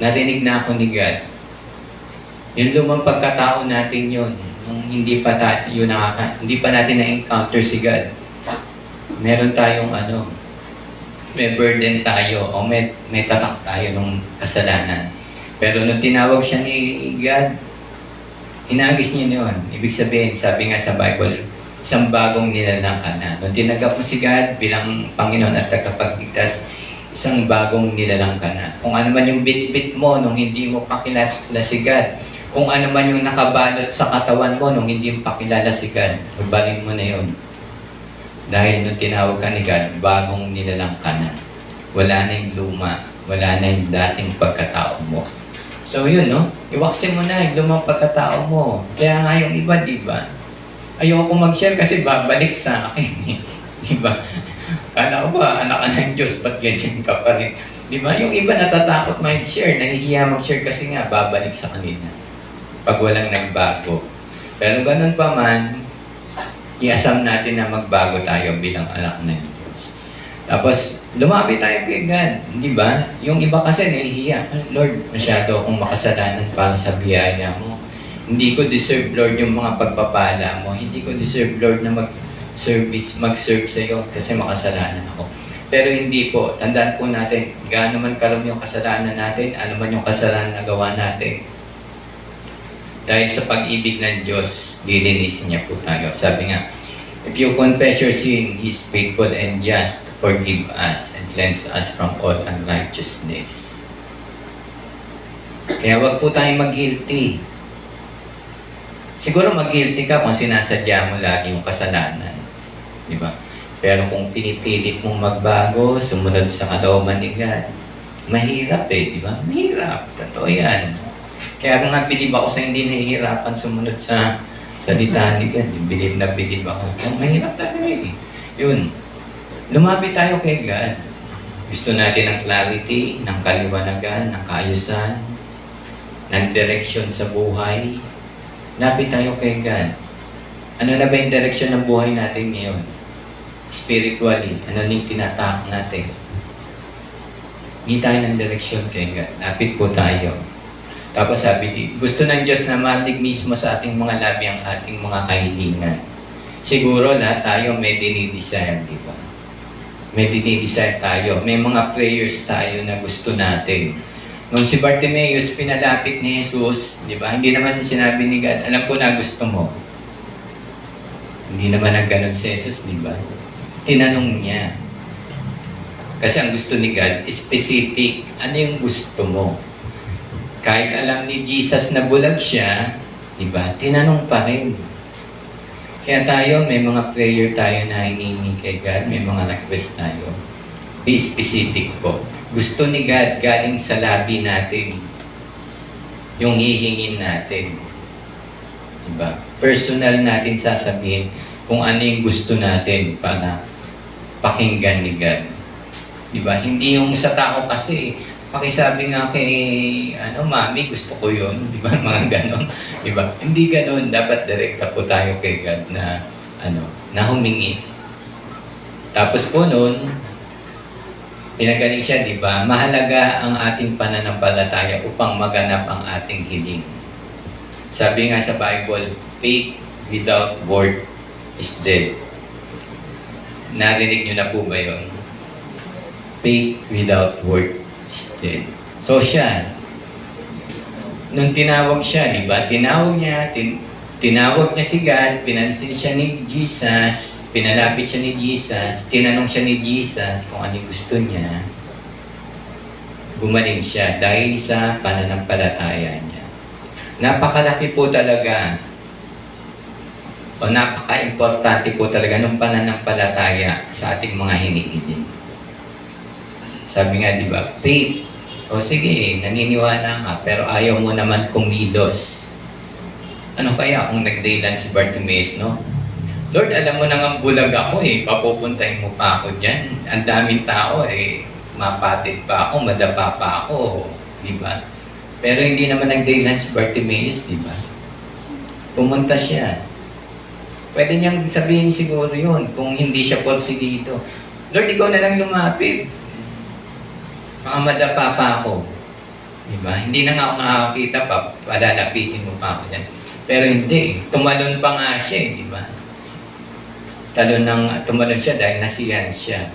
Narinig na ako ni God. Yung lumang pagkatao natin yun. nung hindi pa hindi pa natin na-encounter si God, meron tayong may burden tayo o may tatak tayo nung kasalanan. Pero nung tinawag siya ni God, hinagis niya yun. Ibig sabihin, sabi nga sa Bible, isang bagong nilalang ka na. Nung tinagap mo si God bilang Panginoon at tagapagligtas, isang bagong nilalang ka na. Kung ano man yung bit-bit mo nung hindi mo pakilala si God, kung ano man yung nakabalot sa katawan mo nung hindi mo pakilala si God, ibalin mo na yun. Dahil nung tinawag ka ni God, bagong nilalang ka na. Wala na yung luma, wala na yung dating pagkatao mo. So yun, no? Iwaksin mo na yung lumang pagkatao mo. Kaya nga yung iba, di ba? Ayoko mag-share kasi babalik sa akin. Di ba? Kala ko ba, anak ka ng Diyos, ba't ganyan ka pa rin? Di ba? Yung iba natatakot mag-share, nahihiya mag-share kasi nga, babalik sa kanila. Pag walang nagbago. Pero ganun pa man, i-asam natin na magbago tayo bilang anak ng Diyos. Tapos, lumapit tayo kay God. Di ba? Yung iba kasi nahihiya. Lord, masyado akong makasalanan para sa biyaya mo. Hindi ko deserve, Lord, yung mga pagpapala mo. Hindi ko deserve, Lord, na mag-serve sa iyo kasi makasalanan ako. Pero hindi po. Tandaan po natin, gaano man karami yung kasalanan natin, ano man yung kasalanan na gawa natin. Dahil sa pag-ibig ng Diyos, lilinisin niya po tayo. Sabi nga, if you confess your sin, He is faithful and just to forgive us and cleanse us from all unrighteousness. Kaya wag po tayong mag-guilty. Siguro mag-guilty ka kung sinasadya mo lagi yung kasalanan. Di ba? Pero kung pinipilit mong magbago, sumunod sa kalooban ni God, mahirap di ba? Mahirap. Totoo yan. Kaya nga bilib ako sa hindi nahihirapan sumunod sa salita ni God. Bilib na bilib ako. Mahirap talaga Yun. Lumapit tayo kay God. Gusto natin ng clarity, ng kaliwanagan, ng kaayusan, ng direction sa buhay. Lapit tayo kay God. Ano na ba yung direction ng buhay natin ngayon? Spiritually, ano yung tinatak natin? Hindi tayo ng direction kay God. Lapit po tayo. Tapos sabi, gusto ng Diyos na malig mismo sa ating mga labi ang ating mga kahilingan. Siguro lahat tayo may dinidesire, di ba? May dinidesire tayo. May mga prayers tayo na gusto natin. Nung si Bartimaeus pinalapit ni Jesus, di ba? Hindi naman sinabi ni God, alam ko na gusto mo. Hindi naman nagganon si Jesus, di ba? Tinanong niya. Kasi ang gusto ni God, specific. Ano yung gusto mo? Kahit alam ni Jesus na bulag siya, di ba? Tinanong pa rin. Kaya tayo, may mga prayer tayo na hinihingi kay God, may mga request tayo. Be specific po. Gusto ni God galing sa labi natin yung hihingin natin. Diba? Personal natin sasabihin kung ano yung gusto natin para pakinggan ni God. Diba? Hindi yung sa tao kasi, pakisabi nga kay, mami, gusto ko yun. Diba? Mga ganon. Diba? Hindi ganon. Dapat direkta po tayo kay God na, na humingi. Tapos po nun, pinagaling siya, di ba? Mahalaga ang ating pananampalataya upang maganap ang ating hiling. Sabi nga sa Bible, faith without work is dead. Narinig niyo na po ba yun? Faith without work is dead. So siya, nung tinawag siya, di ba? Tinawag niya si God, pinansin siya ni Jesus, pinalapit siya ni Jesus, tinanong siya ni Jesus kung ano gusto niya. Gumaling siya dahil sa pananampalataya niya. Napakalaki po talaga o napaka-importante po talaga ng pananampalataya sa ating mga hinihiling. Sabi nga, di ba, faith. O sige, naniniwala ka, pero ayaw mo naman kumilos. Ano kaya kung nagdaylan si Bartimaeus, no? Lord, alam mo na nga bulag ako papupuntahin mo pa ako dyan. Ang daming tao mapatid pa ako, madapa pa ako, di ba? Pero hindi naman nagdaylan si Bartimaeus, di ba? Pumunta siya. Pwede niyang sabihin siguro yun kung hindi siya porsigido. Lord, ikaw na lang lumapit. Baka madapa pa ako. Di ba? Hindi na nga ako nakakakita pa, palalapitin mo pa ako dyan. Pero hindi, tumalon pa nga siya, di ba? Tumalon siya dahil nasiyahan siya.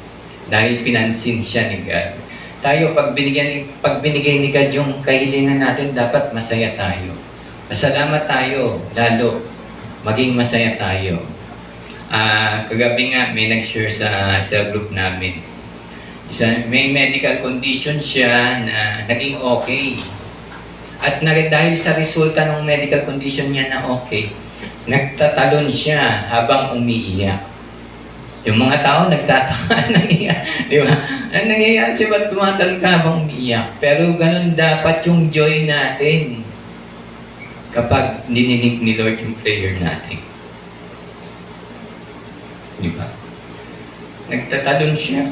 Dahil pinansin siya ni God. Tayo, pag binigay ni God yung kahilingan natin, dapat masaya tayo. Masalamat tayo, lalo maging masaya tayo. Kagabi nga, may nag-share sa cell group namin. May medical condition siya na naging okay. At dahil sa resulta ng medical condition niya na okay, nagtatalon siya habang umiiyak. Yung mga tao nagtataka, nangiyak. Di ba? Ang nangyayari siya, ba't tumatalon ka habang umiiyak? Pero ganun dapat yung joy natin kapag nininig ni Lord yung prayer natin. Di ba? Nagtatalon siya.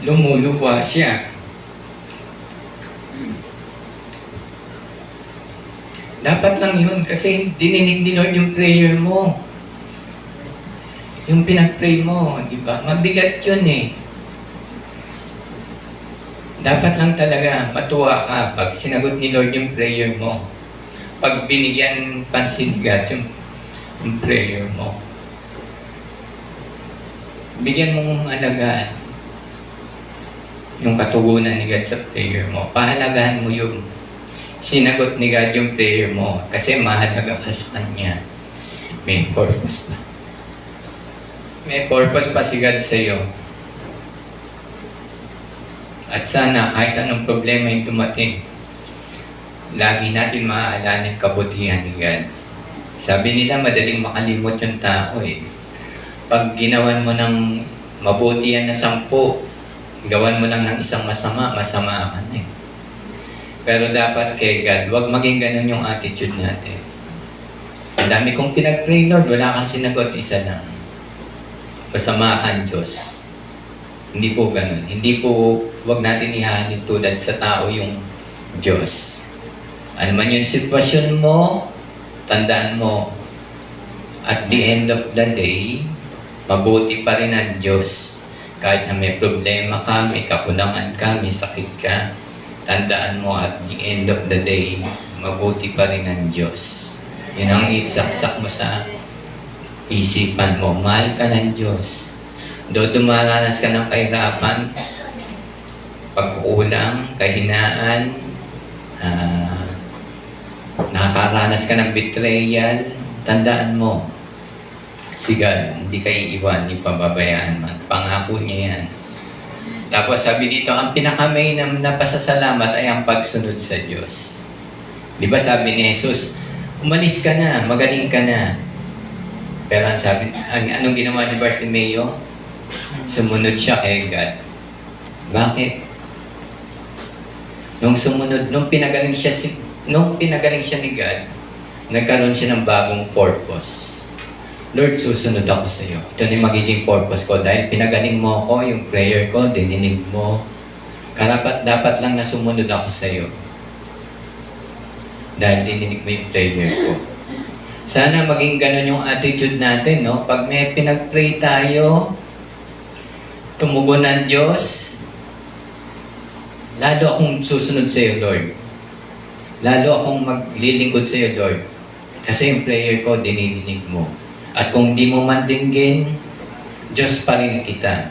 Lumuluwa siya. Dapat lang yun kasi dininig ni Lord yung prayer mo. Yung pinag-pray mo, di ba? Mabigat yun eh. Dapat lang talaga matuwa ka pag sinagot ni Lord yung prayer mo. Pag binigyan pansin God yung prayer mo. Bigyan mong alagaan yung katugunan ni God sa prayer mo. Pahalagahan mo yung sinagot ni God yung prayer mo kasi mahalaga ka sa Kanya. May purpose pa. May purpose pa si God sa iyo. At sana kahit anong problema yung dumating, lagi natin maaalala yung kabutihan ni God. Sabi nila madaling makalimot yung tao eh. Pag ginawan mo ng mabuti yan na 10, gawan mo lang ng isang masama, masama ka na eh. Pero dapat kay God, huwag maging ganun yung attitude natin. Ang dami kong pinag-pray, Lord, wala kang sinagot, isa lang. Masama kang Diyos. Hindi po ganun. Hindi po, huwag natin ihahalin tulad sa tao yung Diyos. Ano man yung sitwasyon mo, tandaan mo, at the end of the day, mabuti pa rin ang Diyos. Kahit na may problema ka, may kakulangan ka, may sakit ka, tandaan mo at the end of the day, mabuti pa rin ang Diyos. Yun ang isaksak mo sa isipan mo. Mahal ka ng Diyos. Doon dumaranas ka ng kahirapan, pagkukulang, kahinaan, nakakaranas ka ng betrayal, tandaan mo, si God, hindi ka iiwan, hindi pababayaan man. Pangako niya yan. Tapos sabi dito, ang pinakamay na pasasalamat ay ang pagsunod sa Diyos. Di ba sabi ni Jesus, umalis ka na, magaling ka na. Pero anong ginawa ni Bartimeo? Sumunod siya kay God. Bakit? Nung pinagaling siya ni God, nagkaroon siya ng bagong purpose. Lord, susunod ako sa iyo. Ito na yung magiging purpose ko dahil pinagaling mo ako, yung prayer ko, dininig mo. Dapat lang na sumunod ako sa iyo. Dahil dininig mo yung prayer ko. Sana maging ganun yung attitude natin, no? Pag may pinag-pray tayo, tumugon ng Diyos, lalo akong susunod sa iyo, Lord. Lalo akong maglilingkod sa iyo, Lord. Kasi yung prayer ko, dinidinig mo. At kung di mo man dinggin, Diyos pa rin kita.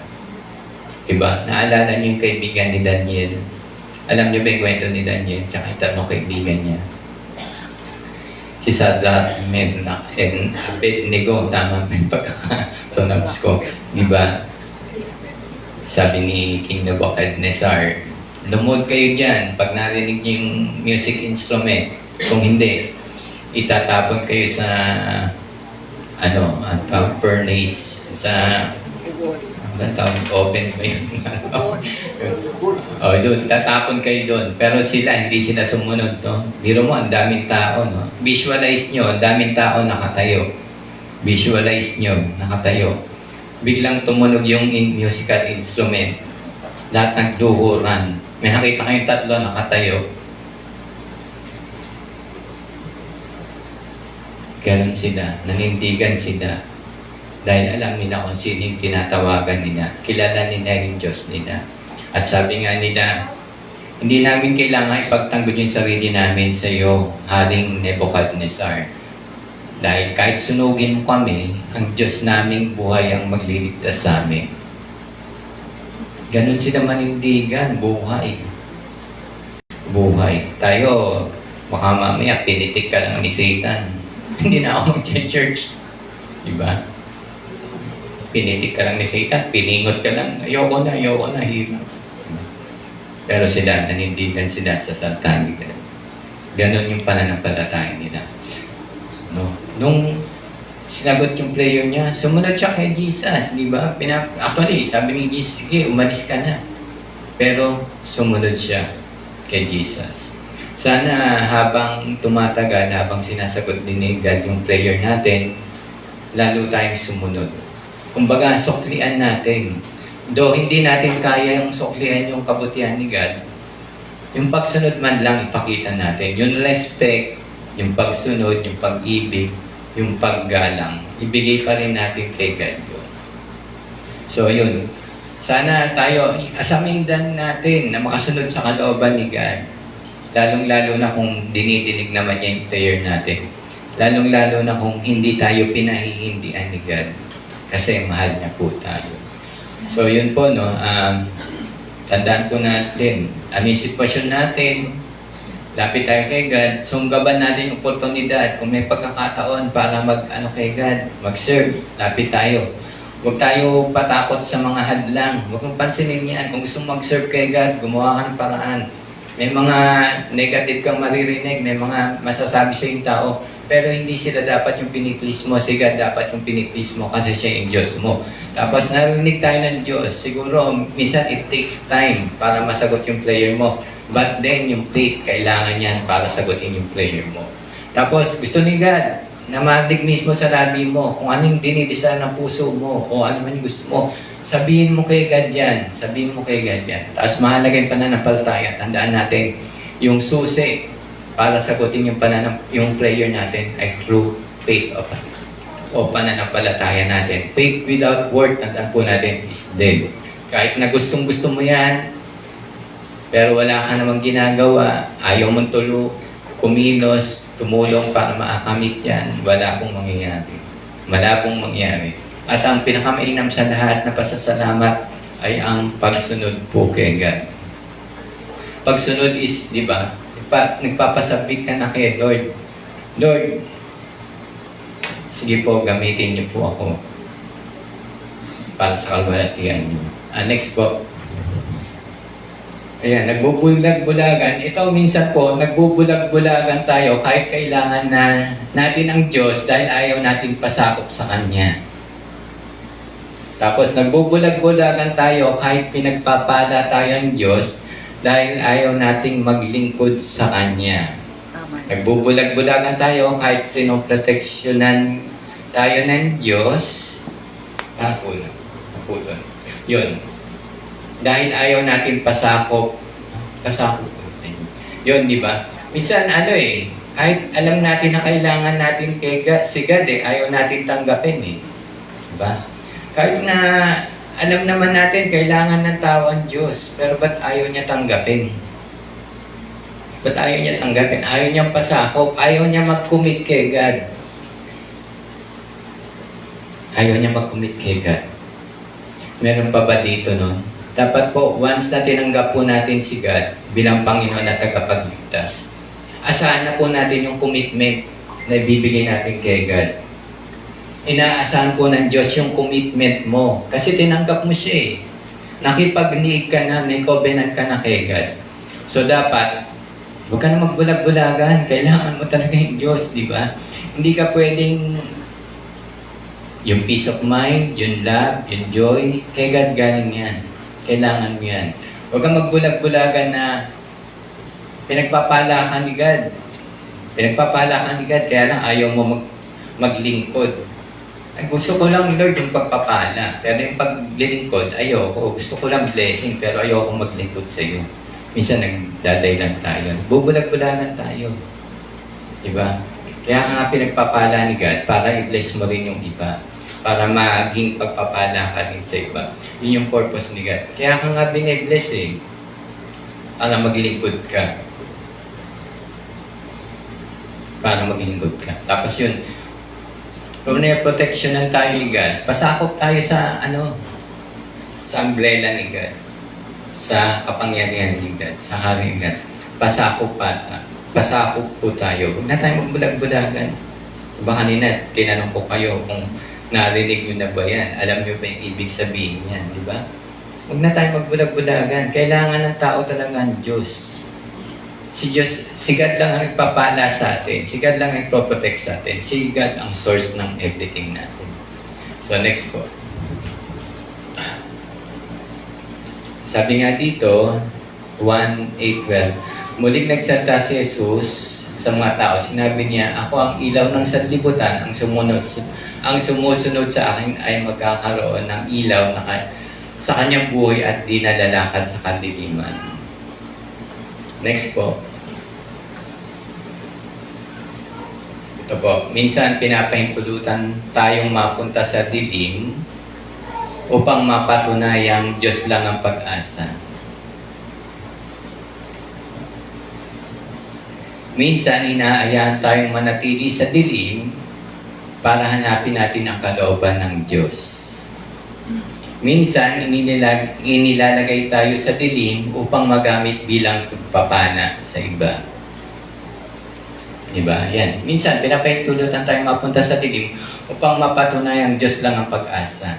Diba? Naalala niyo yung kaibigan ni Daniel. Alam niyo ba yung kwento ni Daniel? Tsaka yung tatlong kaibigan niya. Si Shadrach, Meshach, and Abednego. Tama ba yung pagka-pronounce ko? Diba? Sabi ni King Nebuchadnezzar, lumod kayo dyan pag narinig niyo yung music instrument. Kung hindi, itatapon kayo sa furnace, sa oven ba yun? Doon, tatapon kayo doon. Pero hindi sila sumunod, no? Biro mo, ang daming tao, no? Visualize nyo, ang daming tao nakatayo. Visualize nyo, nakatayo. Biglang tumunog yung musical instrument. Lahat nagluhuran. May nakita kayong tatlo nakatayo. Ganon sila, nanindigan sila. Dahil alam nila kung sino yung tinatawagan nila. Kilala nila yung Diyos nila. At sabi nga nila, hindi namin kailangan ipagtanggol yung sarili namin sa iyo, Haring Nebuchadnezzar. Dahil kahit sunugin mo kami, ang Diyos naming buhay ang magliligtas sa amin. Ganon sila manindigan, buhay. Buhay. Tayo, baka mamaya pinitik ka lang ni Satan. Hindi na ako mag-church. Diba? Pinitik ka lang ni Satan, piningot ka lang, ayoko na, hirap. Pero sila, nanindigan sila sa Satanic. Ganon yung pananampalataya nila. No? Nung sinagot yung prayer niya, sumunod siya kay Jesus, di ba? Actually, sabi ni Jesus, sige, umalis ka na. Pero sumunod siya kay Jesus. Sana habang tumatagal, habang sinasagot din ni God yung prayer natin, lalo tayong sumunod. Kumbaga, suklian natin. Though hindi natin kaya yung suklian yung kabutihan ni God, yung pagsunod man lang ipakita natin. Yung respect, yung pagsunod, yung pag-ibig, yung paggalang, ibigay pa rin natin kay God yun. So yun, sana tayo, asamindan natin na makasunod sa kalooban ni God. Lalong-lalo na kung dinidinig naman niya yung prayer natin. Lalong-lalo na kung hindi tayo pinahihindian ni God. Kasi mahal niya po tayo. So yun po, no, tandaan po natin, ano yung sitwasyon natin, lapit tayo kay God, sunggaban natin yung oportunidad, kung may pagkakataon para kay God, mag-serve, lapit tayo. Huwag tayo patakot sa mga hadlang, huwag mong pansinin yan, kung gusto mong mag-serve kay God, gumawa ka ng paraan. May mga negative kang maririnig, may mga masasabi sa yung tao, pero hindi sila dapat yung piniplease mo, si God dapat yung piniplease mo kasi siya yung Diyos mo. Tapos narinig tayo ng Diyos, siguro minsan it takes time para masagot yung prayer mo. But then yung faith, kailangan yan para sagutin yung prayer mo. Tapos gusto ni God na madig mismo sa labi mo kung anong dinidesire ng puso mo o ano man yung gusto mo. Sabihin mo kay God yan. Sabihin mo kay God yan. Tapos mahalaga yung pananampalataya. Tandaan natin yung susi para sagutin yung prayer natin ay through faith o pananampalataya natin. Faith without work, tandaan po natin, is dead. Kahit na gustong-gusto mo yan, pero wala ka namang ginagawa, ayaw mong kumilos, tumulong para maakamit yan, wala pong mangyayari. Wala pong mangyayari. At ang pinakamainam sa lahat na pasasalamat ay ang pagsunod po kay God. Pagsunod is, di ba, nagpapasabik ka na kay Lord. Lord, sige po, gamitin niyo po ako para sa kalwalatian niyo. Next po. Ayan, nagbubulag-bulagan. Ito minsan po, nagbubulag-bulagan tayo kahit kailangan na natin ang Diyos dahil ayaw natin pasakop sa Kanya. Tapos nagbubulag-bulagan tayo kahit pinagpapala tayo ng Diyos dahil ayaw nating maglingkod sa Kanya. Nagbubulag-bulagan tayo kahit pinoproteksyonan tayo ng Diyos. Napulon. Yun. Dahil ayaw natin pasakop. Yun, di ba? Minsan, kahit alam natin na kailangan natin si God, ayaw natin tanggapin, Di ba? Kahit na alam naman natin, kailangan ng tao ang Diyos, pero ba't ayaw niya tanggapin? Ba't ayaw niya tanggapin? Ayaw niyang pasakop, ayaw niya mag-commit kay God. Ayaw niya mag-commit kay God. Meron pa ba dito nun? Dapat po, once na tinanggap po natin si God bilang Panginoon at tagapagligtas, asahan na po natin yung commitment na ibibigay natin kay God. Inaasahan po ng Diyos yung commitment mo. Kasi tinanggap mo siya Nakipag-niig ka na, may covenant ka na kay God. So dapat, huwag ka na magbulag-bulagan. Kailangan mo talaga yung Diyos, di ba? Hindi ka pwedeng yung peace of mind, yung love, yung joy, kay God galing yan. Kailangan mo yan. Huwag kang magbulag-bulagan na pinagpapala ka ni God. Pinagpapala ka ni God, kaya lang ayaw mo maglingkod. Ay, gusto ko lang, Lord, yung pagpapala. Pero yung paglilingkod, ayoko. Gusto ko lang blessing, pero ayoko maglingkod sa iyo. Minsan nagdaday lang tayo. Bubulag-bulagan tayo. Diba? Kaya nga pinagpapala ni God para i-bless mo rin yung iba. para maging pagpapala ka din sa iba. Yun yung purpose ni God. Kaya ka nga binibless eh, para maglingkod ka. Para maglingkod ka. Tapos yun, kung na-protectionan tayo ni God, pasakop tayo sa sa umbrella ni God, sa kapangyarihan ni God, sa hari ni God. Pasakop po tayo. Huwag na tayo magbulag-bulagan. Diba kanina, tinanong ko kayo kung narinig nyo na ba yan? Alam nyo ba yung ibig sabihin yan, di ba? Huwag na tayo magbulag-bulagan. Kailangan ng tao talaga ang Diyos. Si God lang ang nagpapala sa atin. Si God lang ang nagpo-protect sa atin. Si God ang source ng everything natin. So next po. Sabi nga dito, 1:8-12, muling nagsalita si Jesus sa mga tao. Sinabi niya, ako ang ilaw ng sanlibutan, ang sumusunod sa akin ay magkakaroon ng ilaw sa kanyang buhay at di nalalakad sa kadiliman. Next po. Ito po, minsan pinapahintulutan tayong mapunta sa dilim upang mapatunayang Diyos lang ang pag-asa. Minsan, inaayahan tayong manatili sa dilim para hanapin natin ang kalooban ng Diyos. Minsan, inilalagay tayo sa dilim upang magamit bilang pagpapana sa iba. Diba? Yan. Minsan, pinapahintulutan tayong mapunta sa dilim upang mapatunayang Diyos lang ang pag-asa.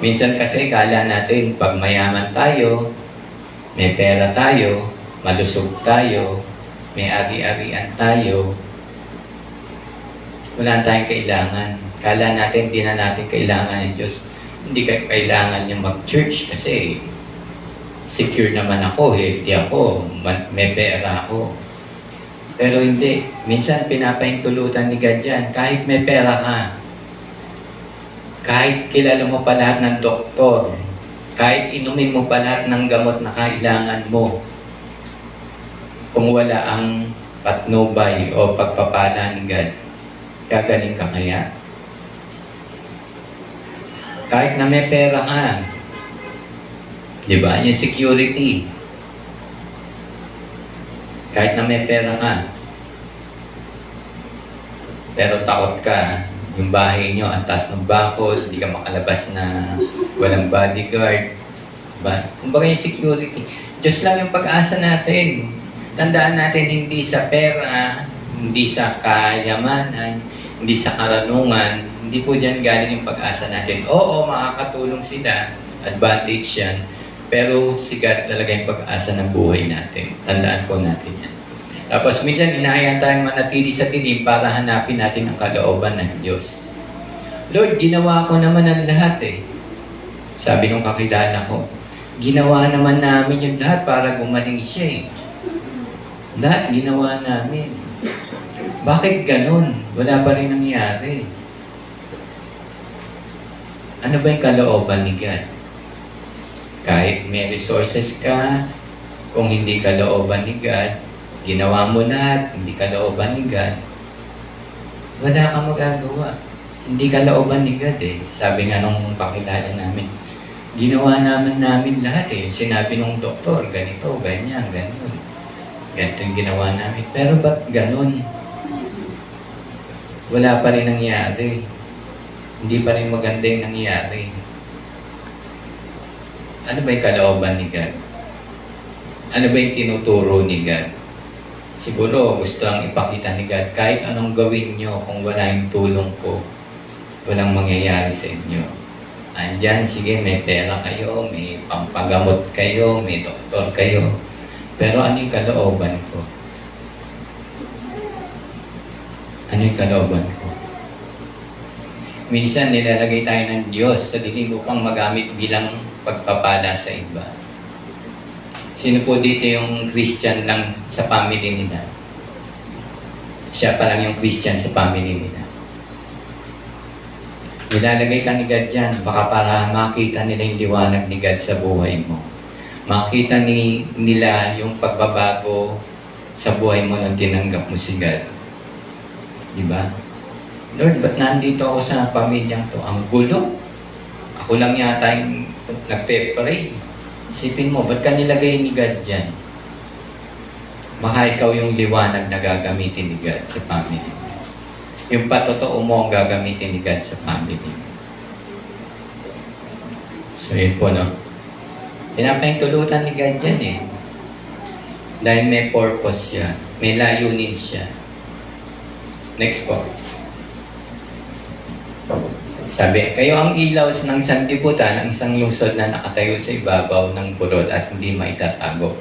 Minsan kasi, kala natin, pag mayaman tayo, may pera tayo, malusog tayo, may ari-arian tayo, wala tayong kailangan. Kala natin, di na natin kailangan ng Diyos. Hindi ka kailangan niya mag-church kasi secure naman ako, healthy ako, may pera ako. Pero hindi. Minsan pinapahintulutan ni God yan. Kahit may pera ka, kahit kilala mo pa lahat ng doktor, kahit inumin mo pa lahat ng gamot na kailangan mo, kung wala ang patnubay o pagpapala ni God, gagaling ka kaya? Kahit na may pera ka, di ba? Yung security. Kahit na may pera ka, pero takot ka, yung bahay nyo, ang taas ng bakod, hindi ka makalabas na walang bodyguard. Diba? Kumbaga yung security. Diyos lang yung pag-asa natin. Tandaan natin, hindi sa pera, hindi sa kayamanan, hindi sa karanungan, hindi po dyan galing yung pag-asa natin. Oo, makakatulong sila, advantage yan, pero si God talaga yung pag-asa ng buhay natin. Tandaan po natin yan. Tapos minsan, inahayan tayong manatili sa dilim para hanapin natin ang kalooban ng Diyos. Lord, ginawa ko naman ang lahat eh. Sabi nung kakilala ko, ginawa naman namin yung lahat para gumaling siya eh. Lahat ginawa namin. Bakit ganun? Wala pa rin nangyari. Ano ba yung kalooban ni God? Kahit may resources ka, kung hindi kalooban ni God, ginawa mo lahat, hindi kalooban ni God, wala kang magagawa. Hindi kalooban ni God eh. Sabi nga nung kakilala namin, ginawa namin lahat eh. Sinabi nung doktor, ganito, ganyan, ganun. Ganito yung ginawa namin. Pero ba't ganun? Wala pa rin nangyari. Hindi pa rin maganda yung nangyari. Ano ba yung kalooban ni God? Ano ba yung tinuturo ni God? Siguro gusto ang ipakita ni God, kahit anong gawin nyo, kung wala yung tulong ko, walang mangyayari sa inyo. Andyan, sige, may pera kayo, may pampagamot kayo, may doktor kayo. Pero ano yung kalooban ko? Ano yung kalooban ko? Minsan nilalagay tayo ng Diyos sa dilim upang magamit bilang pagpapala sa iba. Sino po dito yung Christian lang sa family nila? Siya pa lang yung Christian sa family nila. Nilalagay ka ni God dyan, baka para makita nila yung liwanag ni God sa buhay mo. Makita nila yung pagbabago sa buhay mo nang tinanggap mo si God. Diba? Lord, ba't nandito ako sa pamilyang to? Ang gulo. Ako lang yata yung nagpe-pray. Isipin mo, ba't ka nilagay ni God dyan? Baka ikaw yung liwanag na gagamitin ni God sa family. Yung patotoo mo ang gagamitin ni God sa family. So yun po, no? Pinapahintulutan ni God yan eh. Dahil may purpose siya. May layunin siya. Next po. Sabi, kayo ang ilaw ng sanlibutan, ang isang lungsod na nakatayo sa ibabaw ng burol at hindi maitatago.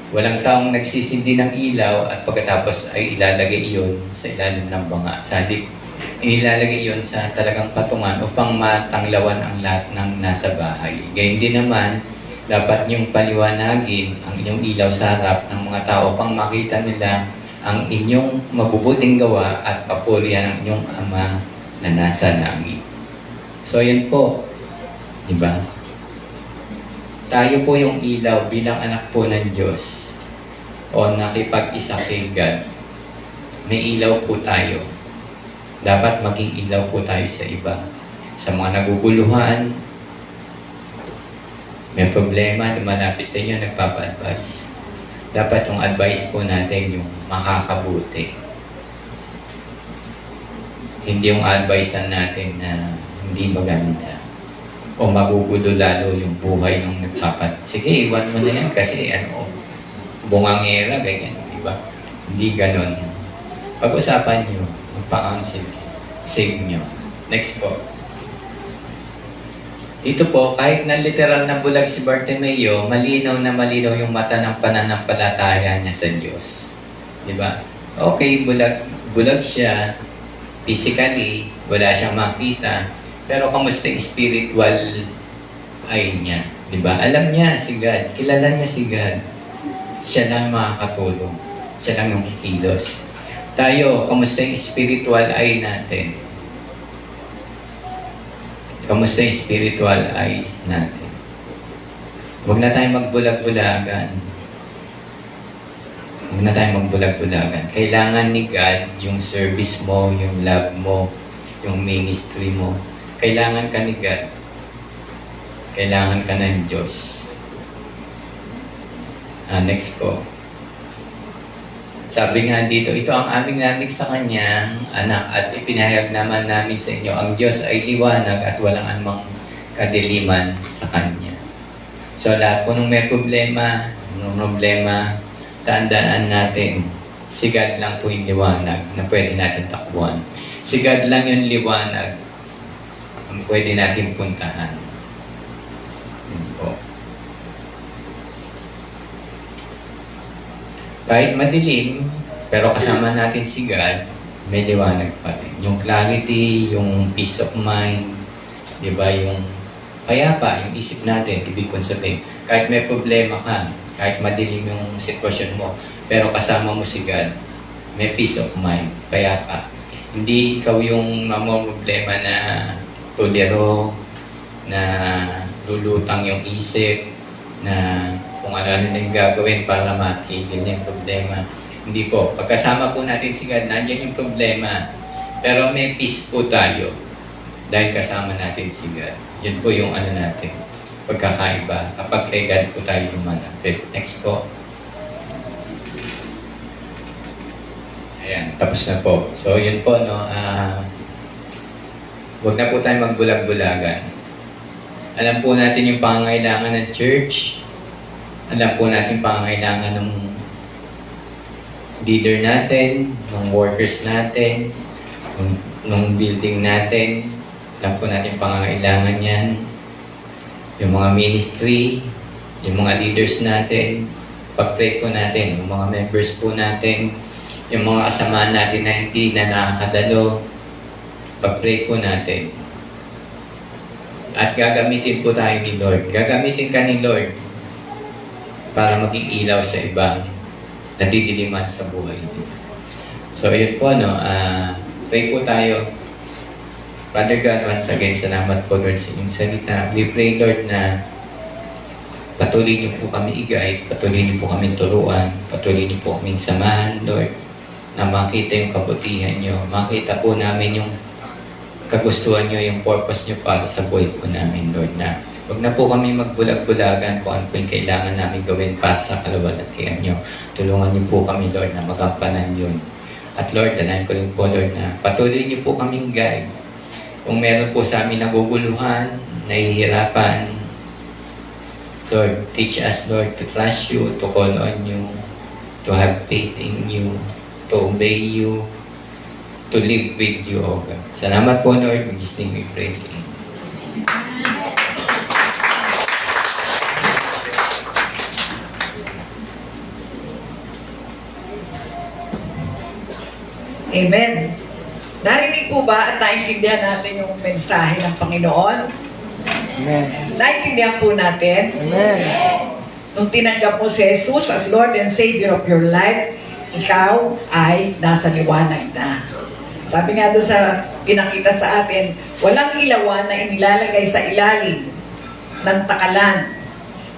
Walang taong nagsisindi ng ilaw at pagkatapos ay ilalagay iyon sa ilalim ng banga. Sadik, inilalagay iyon sa talagang patungan upang matanglawan ang lahat ng nasa bahay. Gayun din naman, dapat niyong paliwanagin ang inyong ilaw sa harap ng mga tao upang makita nila ang inyong mabubuting gawa at papurihan ang inyong Ama na nasa langit. So yun po, di ba? Tayo po yung ilaw bilang anak po ng Diyos o nakipag-isa kay God. May ilaw po tayo. Dapat maging ilaw po tayo sa iba. Sa mga naguguluhan, may problema, lumalapit sa inyo, nagpapa-advise. Dapat yung advice po natin yung makakabuti. Hindi yung advicean natin na hindi maganda o magugulo lalo yung buhay ng sige, iwan mo na yan kasi bungangera, ganyan, di ba? Hindi ganon. Pag-usapan nyo, magpa-counsel, save nyo. Next po. Dito po, kahit na literal na bulag si Bartimeo, malinaw na malinaw yung mata ng pananampalataya niya sa Diyos. Di ba? Okay, bulag siya, physically, wala siyang makita, pero kamusta yung spiritual eye niya? Diba? Alam niya si God. Kilala niya si God. Siya lang makakatulong. Siya lang yung kikilos. Tayo, kamusta yung spiritual eye natin? Kamusta yung spiritual eyes natin? Huwag na tayong magbulag-bulagan. Huwag na tayong magbulag-bulagan. Kailangan ni God yung service mo, yung love mo, yung ministry mo. Kailangan ka ni God. Kailangan ka ng Diyos. Next po. Sabi nga dito, ito ang aming narinig sa Kanyang anak at ipinahayag naman namin sa inyo, ang Diyos ay liwanag at walang anumang kadiliman sa Kanya. So lahat po nung may problema, tandaan natin, si God lang po yung liwanag na pwede natin takbuhan. Si God lang yung liwanag ang pwede natin puntahan. Yun po. Kahit madilim, pero kasama natin si God, may liwanag pa rin. Yung clarity, yung peace of mind, di ba, yung payapa, yung isip natin, ibig kong sabihin. Kahit may problema ka, kahit madilim yung sitwasyon mo, pero kasama mo si God, may peace of mind, payapa. Hindi ikaw yung problema na tuliro, na lulutang yung isip, na kung ano-ano na yung gagawin para matigil yung problema. Hindi po. Pagkasama po natin si God, nandiyan yung problema. Pero may peace po tayo dahil kasama natin si God. Yun po yung natin, pagkakaiba. Kapag kay God po tayo lumalapit. Next po. Ayan, tapos na po. So, yun po, no. Huwag na po tayo magbulag-bulagan. Alam po natin yung pangangailangan ng church. Alam po natin pangangailangan ng leader natin, ng workers natin, ng building natin. Alam po natin pangangailangan yan. Yung mga ministry, yung mga leaders natin, pag-pray po natin, yung mga members po natin, yung mga kasama natin na hindi na nakakadalo, pag-pray po natin. At gagamitin po tayo ni Lord. Gagamitin ka ni Lord para maging ilaw sa iba na didiliman sa buhay. So, yun po, no? Pray po tayo. Father God, once again, salamat po, Lord, sa inyong salita. We pray, Lord, na patuloy niyo po kami i-guide, patuloy niyo po kami turuan, patuloy niyo po kami samahan, Lord. na makita yung kabutihan nyo, makita po namin yung kagustuhan nyo, yung purpose nyo para sa buhay po namin, Lord, na huwag na po kami magbulag-bulagan kung ano po yung kailangan namin gawin para sa kaluwalhatian nyo. Tulungan niyo po kami, Lord, na magampanan yun. At Lord, danahin ko rin po, Lord, na patuloy niyo po kaming guide. Kung meron po sa amin naguguluhan, nahihirapan, Lord, teach us, Lord, to trust you, to call on you, to have faith in you, to obey you, to live with you, O God. Salamat po, Lord. In Jesus' name we pray. Amen. Narinig po ba at naintindihan natin yung mensahe ng Panginoon? Amen. Naintindihan po natin? Amen. Nung tinanggap mo si Jesus as Lord and Savior of your life, ikaw ay nasa liwanag na. Sabi nga doon sa pinakita sa atin, walang ilawan na inilalagay sa ilalim ng takalan,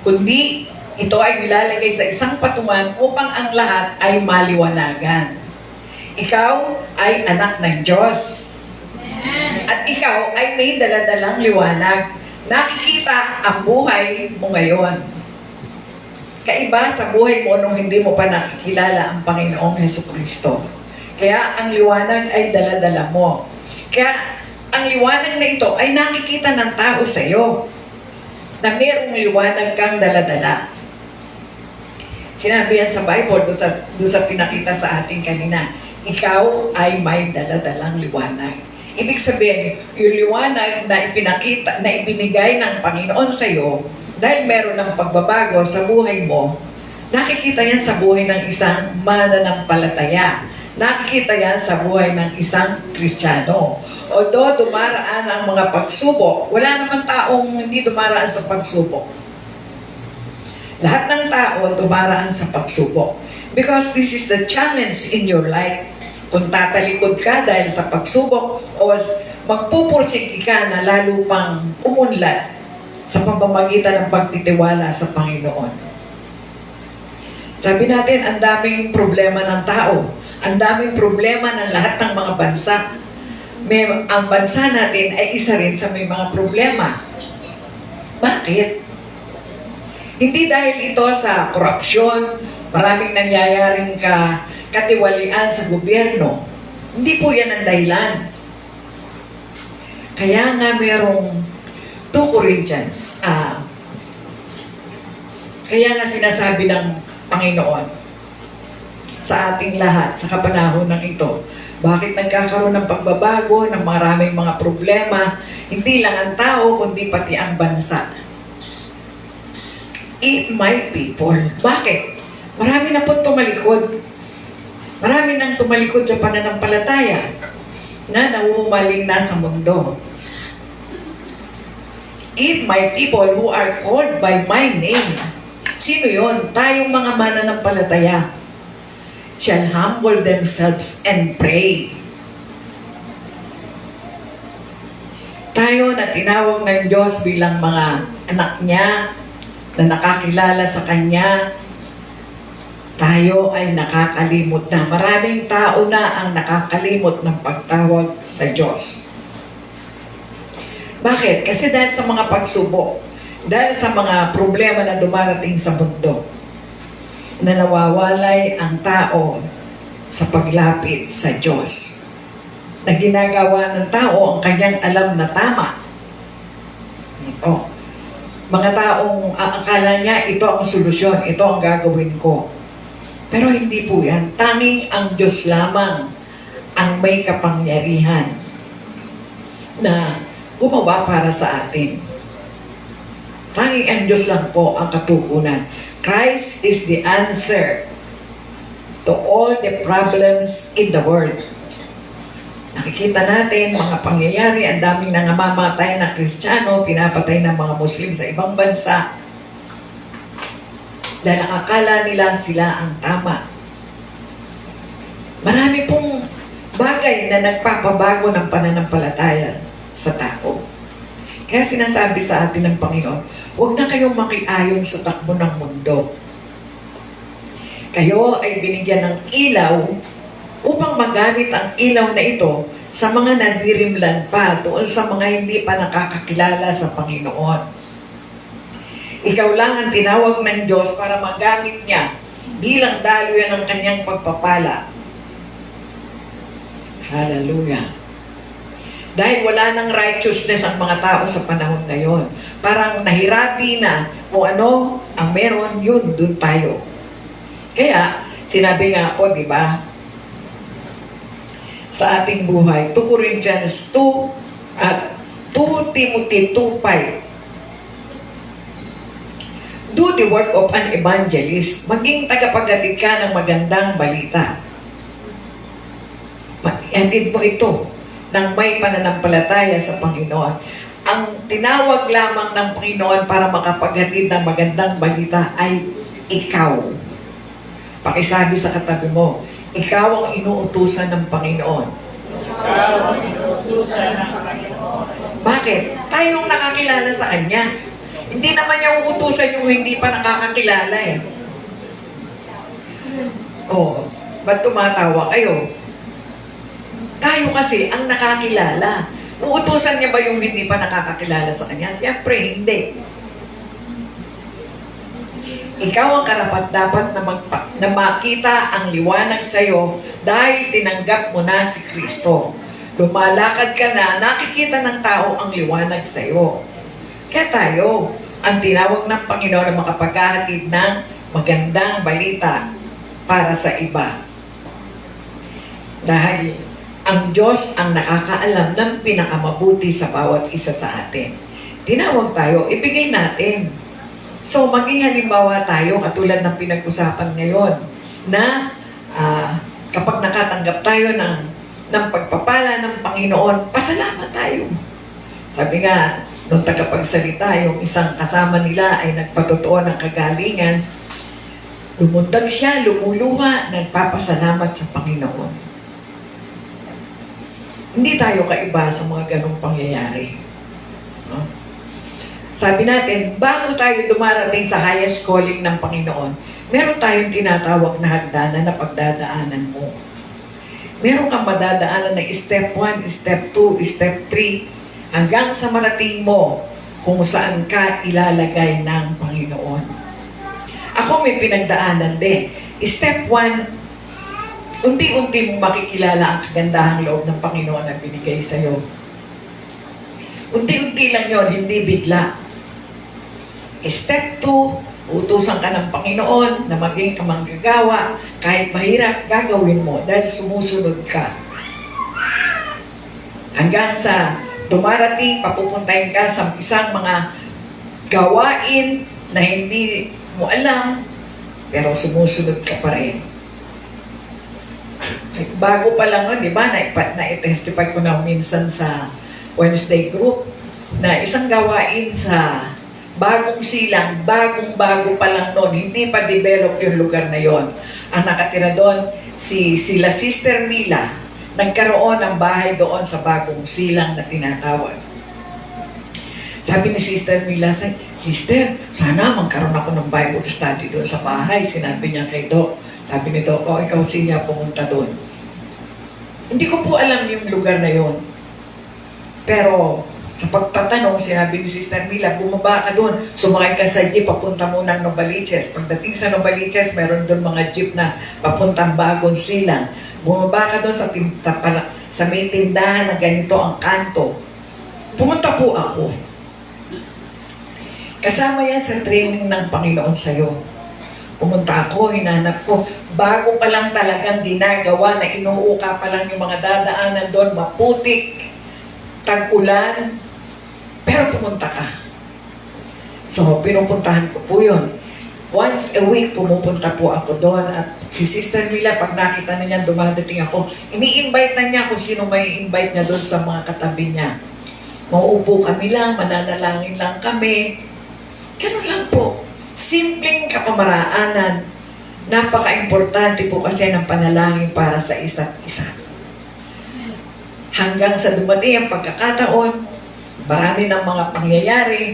kundi ito ay nilalagay sa isang patungan upang ang lahat ay maliwanagan. Ikaw ay anak ng Diyos. At ikaw ay may daladalang liwanag. Nakikita ang buhay mo ngayon. Kaiba sa buhay mo nung hindi mo pa nakikilala ang Panginoong Hesukristo. Kaya ang liwanag ay daladala mo. Kaya ang liwanag na ito ay nakikita ng tao sa iyo. Na mayroong liwanag kang daladala. Sinabi yan sa Bible, doon sa pinakita sa atin kanina, ikaw ay may daladalang liwanag. Ibig sabihin, yung liwanag na ipinakita, na ibinigay ng Panginoon sa iyo, dahil meron ng pagbabago sa buhay mo, nakikita yan sa buhay ng isang mananampalataya. Nakikita yan sa buhay ng isang Kristiyano. Although dumaraan ang mga pagsubok, wala naman taong hindi dumaraan sa pagsubok. Lahat ng tao dumaraan sa pagsubok. Because this is the challenge in your life. Kung tatalikod ka dahil sa pagsubok o magpupursigi ka na lalo pang umunlad sa pamamagitan ng pagtitiwala sa Panginoon. Sabi natin, ang daming problema ng tao. Ang daming problema ng lahat ng mga bansa. Ang bansa natin ay isa rin sa may mga problema. Bakit? Hindi dahil ito sa korupsyon, maraming nangyayaring katiwalian sa gobyerno. Hindi po yan ang dahilan. Kaya nga merong 2 Corinthians. Kaya nga sinasabi ng Panginoon sa ating lahat, sa kapanahon ng ito, bakit nagkakaroon ng pagbabago, ng maraming mga problema, hindi lang ang tao, kundi pati ang bansa. Eat my people. Bakit? Marami na po tumalikod. Marami nang tumalikod sa pananampalataya na nauumaling na sa mundo. If my people who are called by my name, sino yon? Tayong mga mananampalataya, shall humble themselves and pray. Tayo na tinawag ng Diyos bilang mga anak niya, na nakakilala sa Kanya, tayo ay nakakalimot na. Maraming tao na ang nakakalimot ng pagtawag sa Diyos. Bakit? Kasi dahil sa mga pagsubok, dahil sa mga problema na dumarating sa mundo, na nawawalay ang tao sa paglapit sa Diyos. Na ginagawa ng tao ang kanyang alam na tama. Ito. Mga taong akala niya, ito ang solusyon, ito ang gagawin ko. Pero hindi po yan. Tanging ang Diyos lamang ang may kapangyarihan na gumawa para sa atin. Tanging ang Diyos lang po ang katugunan. Christ is the answer to all the problems in the world. Nakikita natin mga pangyayari, ang daming nangamamatay na Kristiyano, pinapatay ng mga Muslim sa ibang bansa. Dahil akala nila sila ang tama. Marami pong bagay na nagpapabago ng pananampalataya sa tao. Kaya sinasabi sa atin ng Panginoon, huwag na kayong makiayon sa takbo ng mundo. Kayo ay binigyan ng ilaw upang magamit ang ilaw na ito sa mga nadirimlan pa doon sa mga hindi pa nakakakilala sa Panginoon. Ikaw lang ang tinawag ng Diyos para magamit niya bilang daluyan ng kanyang pagpapala. Hallelujah. Dahil wala ng righteousness ang mga tao sa panahon ngayon. Parang nahirati na kung ano ang meron, yun, dun tayo. Kaya, sinabi nga po, di ba, sa ating buhay, 2 Corinthians 2 at 2 Timothy 2:5. Do the work of an evangelist, maging tagapaghatid ka ng magandang balita. Ihatid mo ito ng may pananampalataya sa Panginoon. Ang tinawag lamang ng Panginoon para makapaghatid ng magandang balita ay ikaw. Pakisabi sa katabi mo, ikaw ang inuutusan ng Panginoon. Ikaw ang inuutusan ng Panginoon. Bakit? Tayong nakakilala sa Kanya. Hindi naman niya uutusan yung hindi pa nakakakilala eh. Oh, ba't tumatawa kayo? Tayo kasi ang nakakilala. Uutusan niya ba yung hindi pa nakakakilala sa Kanya? Siyempre, hindi. Ikaw ang karapat-dapat na makita ang liwanag sa iyo dahil tinanggap mo na si Kristo. Lumalakad ka na, nakikita ng tao ang liwanag sa iyo. Kaya tayo, ang tinawag ng Panginoon na makapaghahatid ng magandang balita para sa iba. Dahil ang Diyos ang nakakaalam ng pinakamabuti sa bawat isa sa atin. Tinawag tayo, ibigay natin. So, maging halimbawa tayo, katulad ng pinag-usapan ngayon, na kapag nakatanggap tayo ng pagpapala ng Panginoon, pasalamat tayo. Sabi nga, nung tagapagsalita, yung isang kasama nila ay nagpatotoo ng kagalingan, lumundag siya, lumuluha, nagpapasalamat sa Panginoon. Hindi tayo kaiba sa mga ganong pangyayari. No? Sabi natin, bago tayo dumarating sa highest calling ng Panginoon, meron tayong tinatawag na hagdanan na pagdadaanan mo. Meron kang madadaanan na step 1, step 2, step 3, hanggang sa marating mo kung saan ka ilalagay ng Panginoon. Ako may pinagdaanan din. Step 1, unti-unti mong makikilala ang kagandahang loob ng Panginoon na binigay sa'yo. Unti-unti lang yon, hindi bigla. Step 2, utusan ka ng Panginoon na maging kamanggagawa. Kahit mahirap, gagawin mo dahil sumusunod ka. Hanggang sa dumarating, papupuntahin ka sa isang mga gawain na hindi mo alam, pero sumusunod ka pa rin. Bago pa lang, di ba, na-testify ko na minsan sa Wednesday group na isang gawain sa bagong silang, bagong-bago pa lang noon, hindi pa develop yung lugar na yon. Ang nakatira doon, sila Sister Mila, nagkaroon ng bahay doon sa bagong silang na tinatawag. Sabi ni Sister Mila, Sister, sana magkaroon ako ng Bible study doon sa bahay. Sinabi niya kay Doc. Sabi ni Doc, ikaw siya pumunta doon. Hindi ko po alam yung lugar na yon. Pero sa pagtatanong, sinabi ni Sister Mila, bumaba ka doon, sumakay ka sa jeep, papunta mo ng Novaliches. Pagdating sa Novaliches, meron doon mga jeep na papuntang bagong silang. Bumaba ka doon sa may tindahan na ganito ang kanto. Pumunta po ako. Kasama yan sa training ng Panginoon sa'yo. Pumunta ako, hinanap ko. Bago pa lang talagang ginagawa na inuuka pa lang yung mga dadaanan doon, maputik, tag-ulan, pero pumunta ka. So, pinupuntahan ko po yun. Once a week, pumupunta po ako doon. At si Sister Mila, pag nakita na niya, dumadating ako, ini-invite na niya kung sino may invite niya doon sa mga katabi niya. Mauupo kami lang, mananalangin lang kami. Ganun lang po. Simpleng kapamaraanan. Napaka-importante po kasi ng panalangin para sa isa't isa. Hanggang sa dumating ang pagkakataon, marami ng mga pangyayari.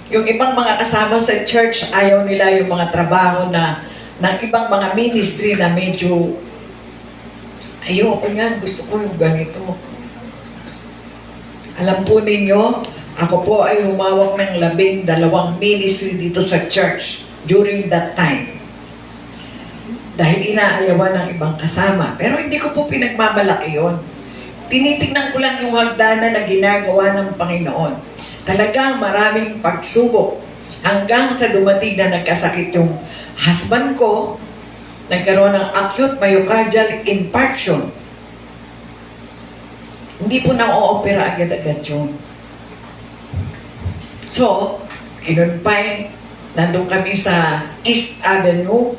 Yung ibang mga kasama sa church, ayaw nila yung mga trabaho na ng ibang mga ministry na medyo Ayoko niyan, gusto ko yung ganito. Alam po ninyo, ako po ay humawak ng 12 ministry dito sa church during that time. Dahil inaayawan ng ibang kasama. Pero hindi ko po pinagmamalaki yun. Tinitingnan ko lang yung hagdanan na ginagawa ng Panginoon. Talagang maraming pagsubok. Hanggang sa dumating na nagkasakit yung husband ko, nagkaroon ng acute myocardial infarction. Hindi po na-o-opera agad-agad yun. So, kinunpay, nandun kami sa East Avenue,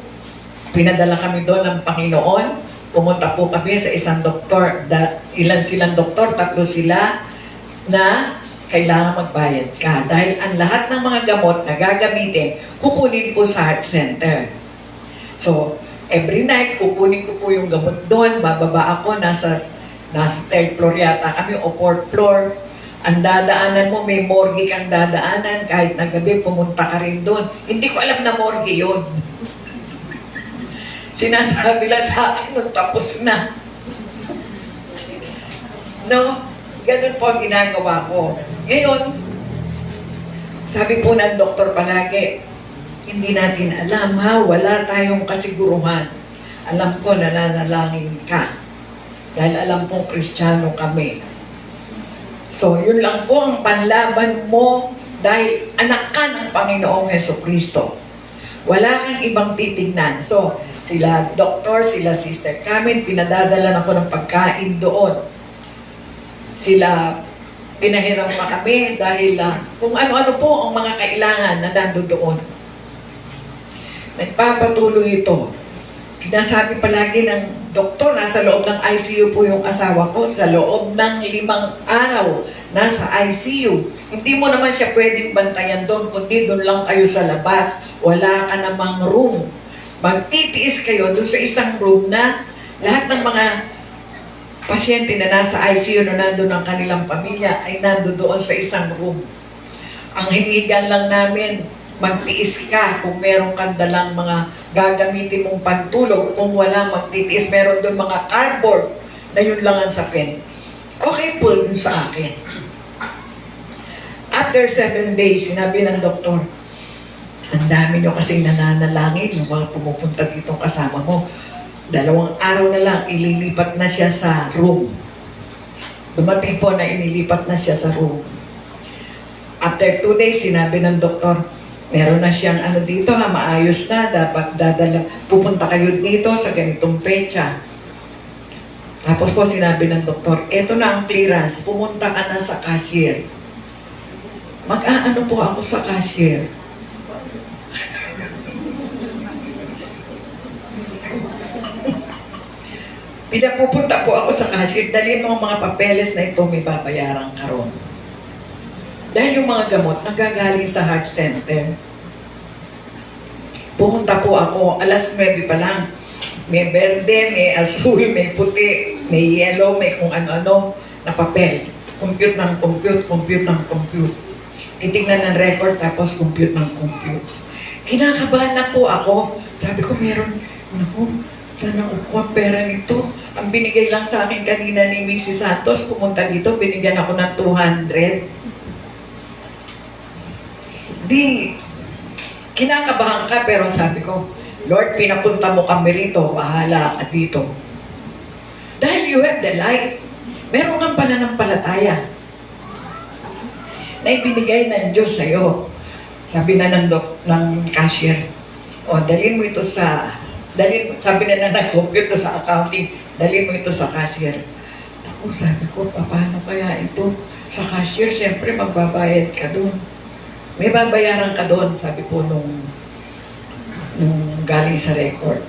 pinadala kami doon ng Panginoon, pumunta po kami sa isang doktor, ilan silang doktor, 3 sila, na kailangan magbayad ka. Dahil ang lahat ng mga gamot na gagamitin, kukunin po sa heart center. So, every night, kukunin ko po yung gamot doon, bababa ako, nasa 3rd floor yata kami o 4th floor. Ang dadaanan mo, may morgue kang dadaanan, kahit na gabi pumunta ka rin doon. Hindi ko alam na morgue yun. Sinasabi lang sa akin nung tapos na. No? Ganun po ang ginagawa ko. Ngayon, sabi po ng doktor palagi, hindi natin alam ha, wala tayong kasiguruhan. Alam ko nananalangin ka. Dahil alam po Kristiyano kami. So, yun lang po ang panlaban mo dahil anak ka ng Panginoong Hesukristo. Wala kang ibang titignan. So, sila doktor, sila Sister Carmen, pinadadala ako ng pagkain doon. Sila pinahiram pa kami dahil kung ano-ano po ang mga kailangan na nando doon. Nagpapatuloy ito. Sinasabi palagi ng doktor, nasa loob ng ICU po yung asawa ko, sa loob ng 5 araw, nasa ICU. Hindi mo naman siya pwedeng bantayan doon, kundi doon lang kayo sa labas. Wala ka namang room. Magtitiis kayo doon sa isang room na lahat ng mga pasyente na nasa ICU na nandun ang kanilang pamilya ay nandun doon sa isang room. Ang hinigan lang namin, magtiis ka kung meron kang dalang mga gagamitin mong pantulog. Kung wala, magtitiis. Meron doon mga cardboard na yun lang ang sapin. Okay po yun sa akin. After 7 days, sinabi ng doktor, ang dami nyo kasing nananalangin, yung mga pumupunta dito kasama mo. 2 araw na lang, ililipat na siya sa room. Dumating po na inilipat na siya sa room. After 2 days, sinabi ng doktor, meron na siyang ano dito ha, maayos na, dapat pupunta kayo dito sa ganitong petsa. Tapos po sinabi ng doktor, eto na ang clearance, pumunta ka na sa cashier. Mag-aano po ako sa cashier. Pinapupunta po ako sa cashier, dalhin mo ang mga papeles na ito, may babayaran ka ron. Dahil yung mga gamot nagagaling sa heart center. Pumunta po ako, alas 9 pa lang. May berde, may asul, may puti, may yellow, may kung ano-ano na papel. Compute ng compute, compute ng compute. Titingnan ng record, tapos compute ng compute. Kinakabahan na po ako. Sabi ko, meron, naku, sana kukuha pera nito. Ang binigay lang sa akin kanina ni Mrs. Santos, pumunta dito, binigyan ako ng 200. Di, kinakabahan ka, pero sabi ko, Lord, pinapunta mo kami rito, bahala ka dito. Dahil you have the light. Meron kang pananampalataya na ibinigay ng Diyos sa'yo. Sabi na ng cashier, dalhin mo ito sabi na nag-compute sa accounting, dalhin mo ito sa cashier. Ako, sabi ko, paano kaya ito? Sa cashier, siyempre magbabayad ka doon. May babayaran ka doon, sabi po nung galing sa record.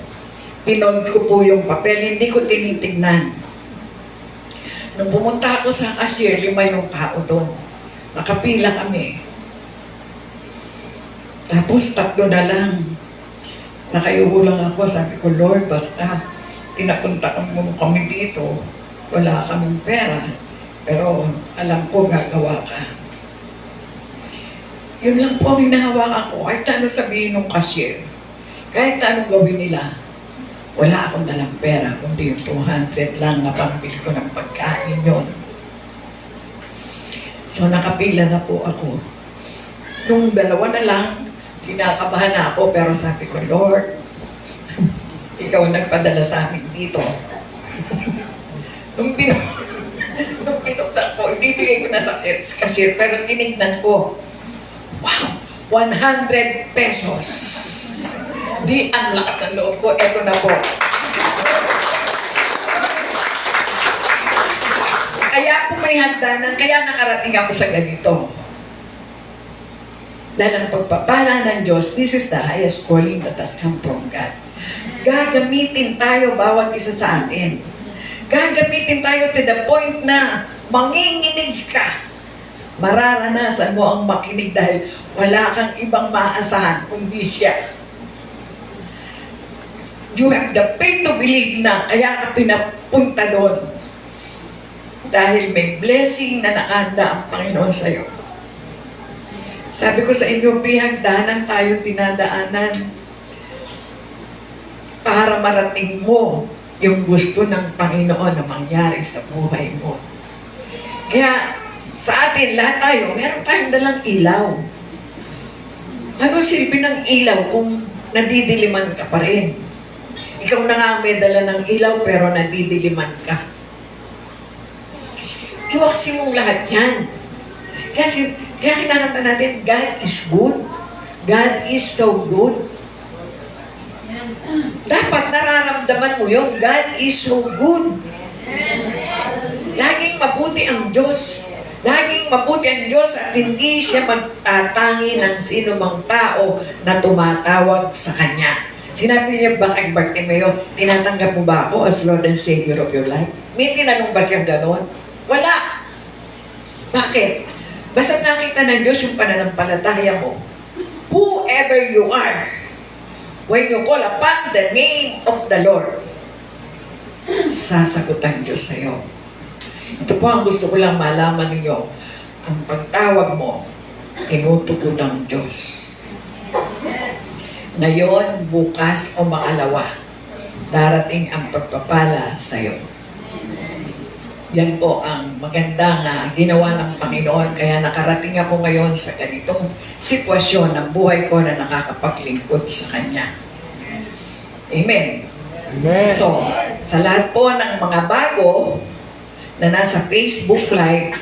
Pinold ko po yung papel, hindi ko tinitignan. Nung pumunta ako sa cashier, 5 yung tao doon. Nakapila kami. Tapos 3 na lang. Nakayuho lang ako, sabi ko, Lord, basta pinapunta mo kami dito, wala kaming pera, pero alam ko gagawa ka. Yun lang po ang hinahawakan ko. Kahit ano sabihin ng cashier, kahit anong gawin nila, Wala akong dalang pera, kundi yung 200 lang na pambili ko ng pagkain yun. So nakapila na po ako. Nung dalawa na lang, kinakabahan na ako, pero sabi ko, Lord, ikaw ang nagpadala sa amin dito. nung binuksan ko, ibibigay ko na sa cashier, pero tinignan ko, wow, 100 pesos. Di ang lakas ng loob ko, eto na po. Kaya ako may hagdanan, kaya nakarating ako sa ganito. Dahil ang pagpapala ng Diyos, this is the highest calling that has come from God. Gagamitin tayo bawat isa sa atin. Gagamitin tayo to the point na manginginig ka. Mararanasan mo ang makinig dahil wala kang ibang maaasahan kundi siya. You have the faith to believe na kaya ka pinapunta doon. Dahil may blessing na nakahanda ang Panginoon sa iyo. Sabi ko sa inyo, hagdanan tayo tinadaanan para marating mo yung gusto ng Panginoon na mangyari sa buhay mo. Kaya sa atin, lahat tayo, meron tayong dalang ilaw. Ano silbi ng ilaw kung nadidiliman ka pa rin? Ikaw na nga may dala ng ilaw pero nadidiliman ka. Iwaksin mong lahat yan. Kaya kinakanta natin, God is good. God is so good. Dapat nararamdaman mo yun, God is so good. Laging mabuti ang Diyos. Laging mabuti ang Diyos at hindi siya magtatangi ng sino mang tao na tumatawag sa Kanya. Sinabi niya ba kay Bartimeo, tinatanggap mo ba ako as Lord and Savior of your life? May tinanong ba siyang gano'n? Wala. Bakit? Basta nakita ng Diyos yung pananampalataya mo. Whoever you are, when you call upon the name of the Lord, sasagutan Diyos sa iyo. Ito po ang gusto ko lang malaman ninyo. Ang pagtawag mo, tinutugon ng Diyos. Ngayon, bukas o makalawa, darating ang pagpapala sa iyo. Yan po ang maganda nga ginawa ng Panginoon. Kaya nakarating ako ngayon sa ganitong sitwasyon ng buhay ko na nakakapaglingkod sa Kanya. Amen. Amen. So, sa lahat po ng mga bago na nasa Facebook Live,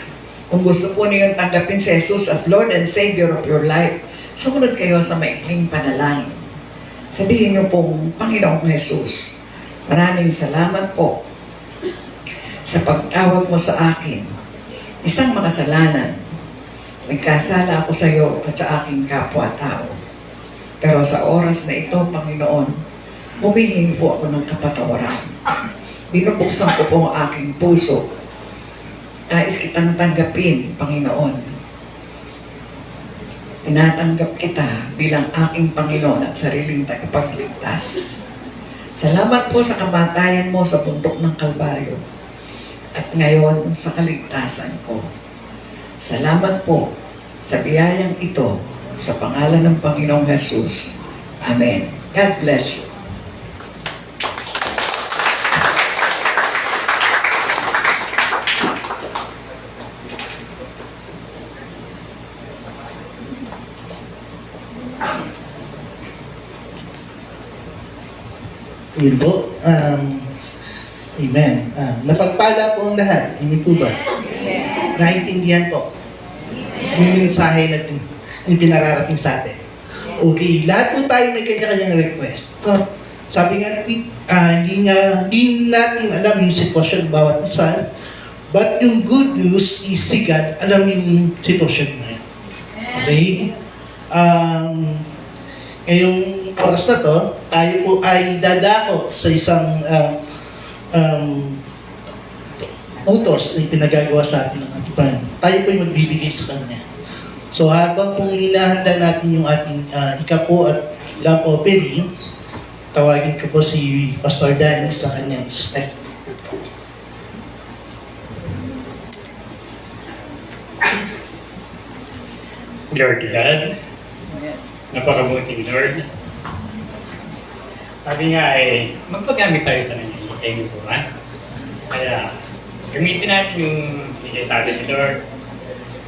kung gusto po niyo tanggapin si Jesus as Lord and Savior of your life, sumunod kayo sa maikling panalangin. Sabihin niyo pong, Panginoong Jesus, maraming salamat po sa pagtawag mo sa akin. Isang makasalanan, nagkasala ako sa iyo at sa aking kapwa-tao. Pero sa oras na ito, Panginoon, humihingi po ako ng kapatawaran. Binubuksan ko po ang aking puso. Nais kitang tanggapin, Panginoon. Tinatanggap kita bilang aking Panginoon at sariling tagapagligtas. Salamat po sa kamatayan mo sa bundok ng Kalbaryo. At ngayon sa kaligtasan ko. Salamat po sa biyayang ito sa pangalan ng Panginoong Jesus. Amen. God bless you. Yun po. Amen. Napagpala po ang lahat. Hindi po ba? Naintindihan po. Yung mensahe na yung pinararating sa atin. Okay, lahat po tayo may kanya-kanyang request. Sabi nga, hindi natin alam yung sitwasyon bawat isa. But yung good news is si God, alam yung sitwasyon na yun. Okay? Ngayong oras na to, tayo po ay dadako sa isang utos na pinagagawa sa atin ng ating Panginoon. Tayo po ay magbibigay sa Kanya. So habang pong hinahanda natin yung ating ikapo at love offering, tawagin ko po si Pastor Danny sa kanyang spec. Lord God, napakabuting Lord. Sabi nga magpagamit tayo sa Thankful. Kaya gamitin natin yung bigay sa atin ni Lord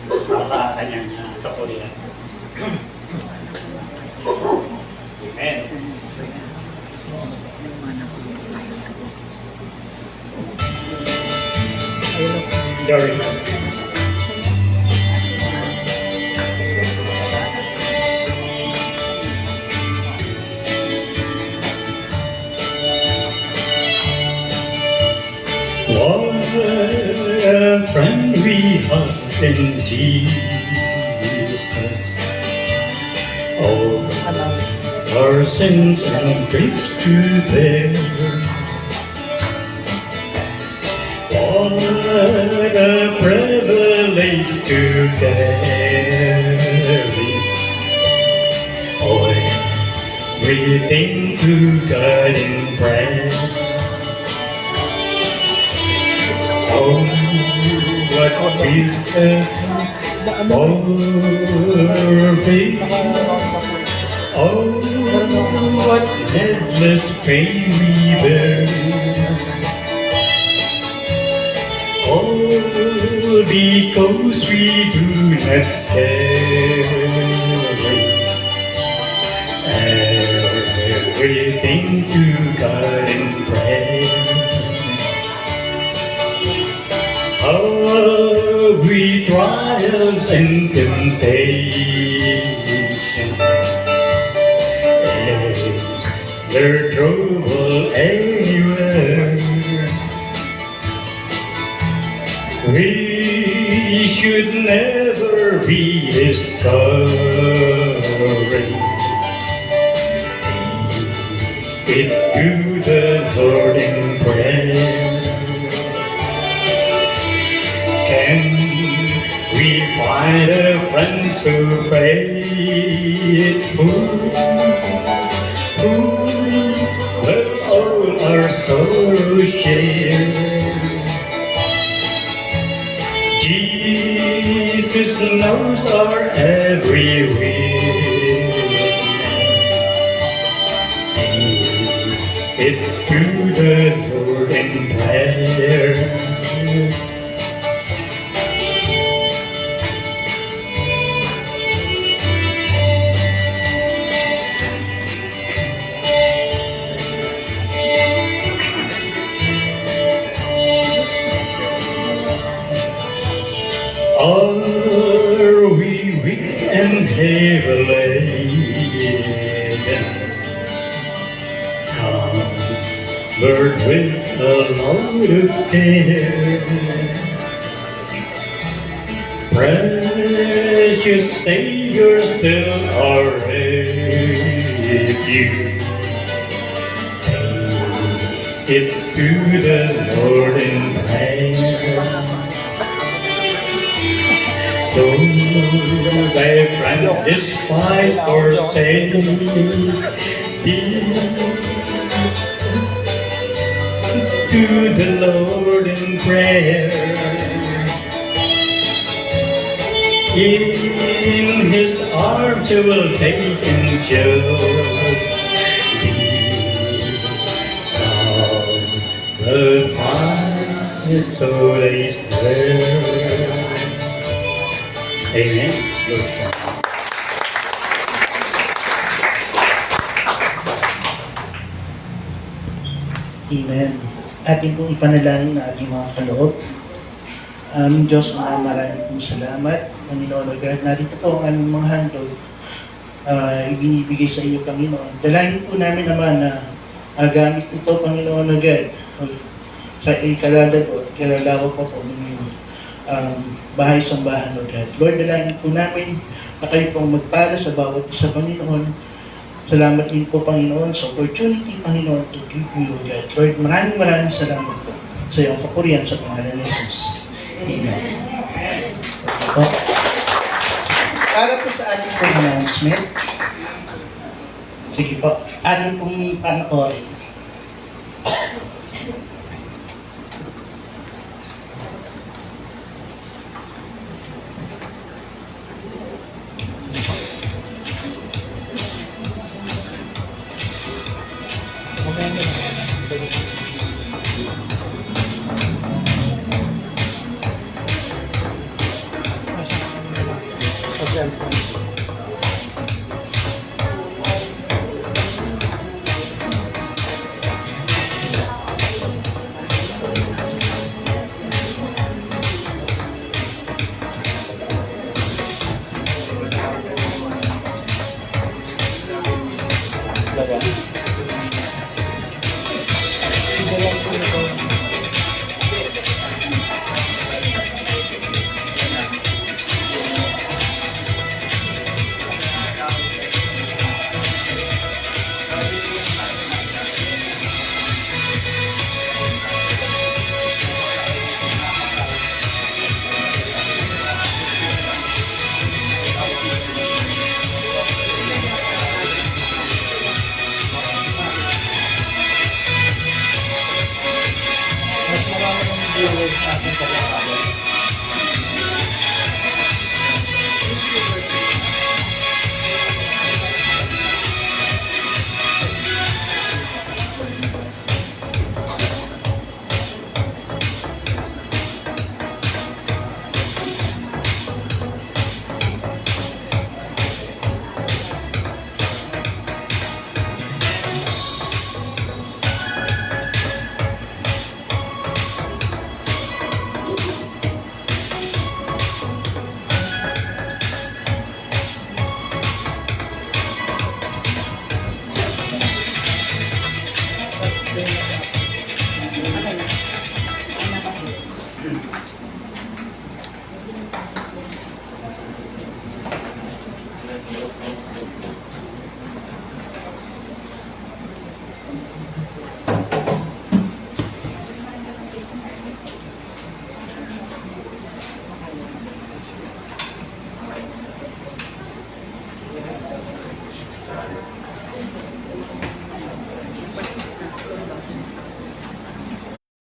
para sa kanyang kapurihan. Amen. Lord, what a friend we have in Jesus. All our sins and griefs to bear. What a privilege to carry everything to God in prayer. Oh, what wisdom for faith. Oh, what endless pain we bear. Oh, because we do not carry everything to God in prayer. Oh, we trials and temptation, there's trouble anywhere. We should never be discouraged. It to the Lord in prayer. Can we find a friend so faithful, who will all our sorrows share? Jesus knows our every weakness. It's to the Lord in prayer. Are we weak and heavy laden? Covered with a load of care. Precious Savior, still our refuge. Take it to the Lord in prayer. Though thy friend despise or forsake thee, to the Lord in prayer. In His arms He will take and shield thee. Thou wilt find His soul's prayer. Amen. Amen. Ating pong ipanalangin na ating mga kaloob. Aming Diyos, maraming pong salamat. Panginoon, God, narito po ang aming mga handog. Ibinibigay sa iyo, Panginoon. Dalangin po namin naman na gamit ito, Panginoon, God, sa ikalala po, ikalalawa pa po ng iyong bahay-sambahan, Lord God. Lord, dalangin po namin na kayo pong magpala sa bawat isa, Panginoon. Salamat din po, Panginoon, sa opportunity, Panginoon, to give you, God. Lord, maraming salamat po sa iyong papurihan sa pangalan ng Jesus. Amen. Okay po. Para po sa ating pong announcement, sige po, ating pong panoorin.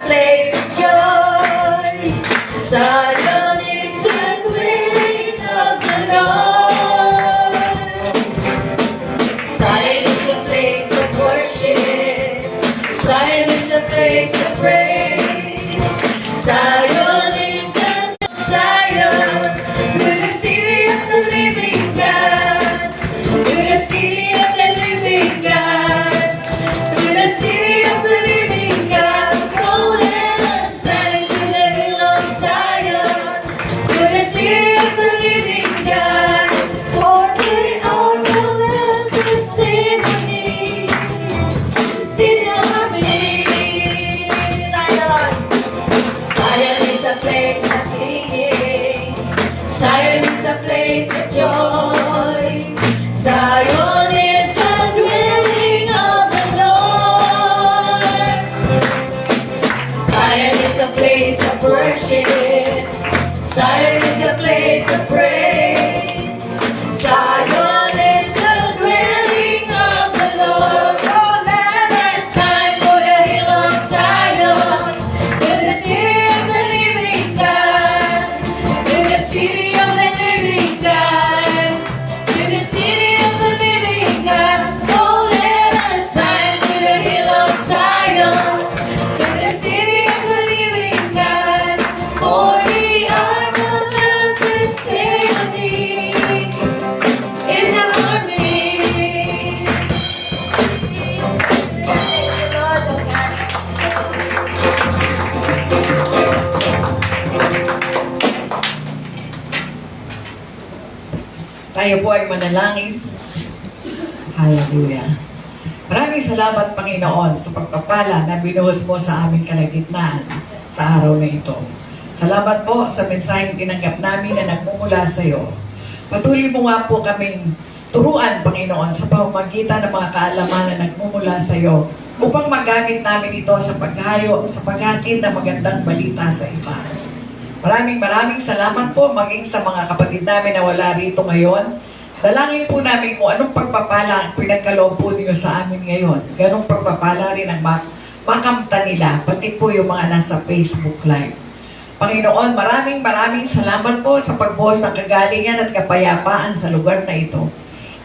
Place of joy, Zion is the queen of the Lord. Zion is the place of worship, Zion is the place of praise. Zion is the Zion, to the city of the living God, to the city of the living God, to the city of the living God. So let us stand to the hill of Zion, to the city of the living God, for we are the land is harmony, sing harmony. Zion is a place of singing, Zion is a place of joy, Zion is the dwelling of the Lord. Zion is a place of worship, Zion is a place of praise, Zion is the dwelling of the Lord. Oh, let us climb to the hill of Zion, to the city of the living God, to the city of the living God, to the city of the living God. So let us climb to the hill of Zion, to the city of the living God, for we are the land this family is an army. Tayo po ay manalangin. Hallelujah. Maraming salamat, Panginoon, sa pagpapala na binuhos mo sa aming kalagitnaan sa araw na ito. Salamat po sa mensaheng tinanggap namin na nagmumula sa iyo. Patuloy mo nga po kaming turuan, Panginoon, sa pamamagitan ng mga kaalaman na nagmumula sa iyo upang magamit namin ito sa paghatid ng magandang balita sa iba. Maraming salamat po maging sa mga kapatid namin na wala rito ngayon. Dalangin po namin kung anong pagpapala ang pinagkaloob po ninyo sa amin ngayon. Ganong pagpapala rin ang makamta nila, pati po yung mga nasa Facebook Live. Panginoon, maraming salamat po sa pagbuhos ng kagalingan at kapayapaan sa lugar na ito.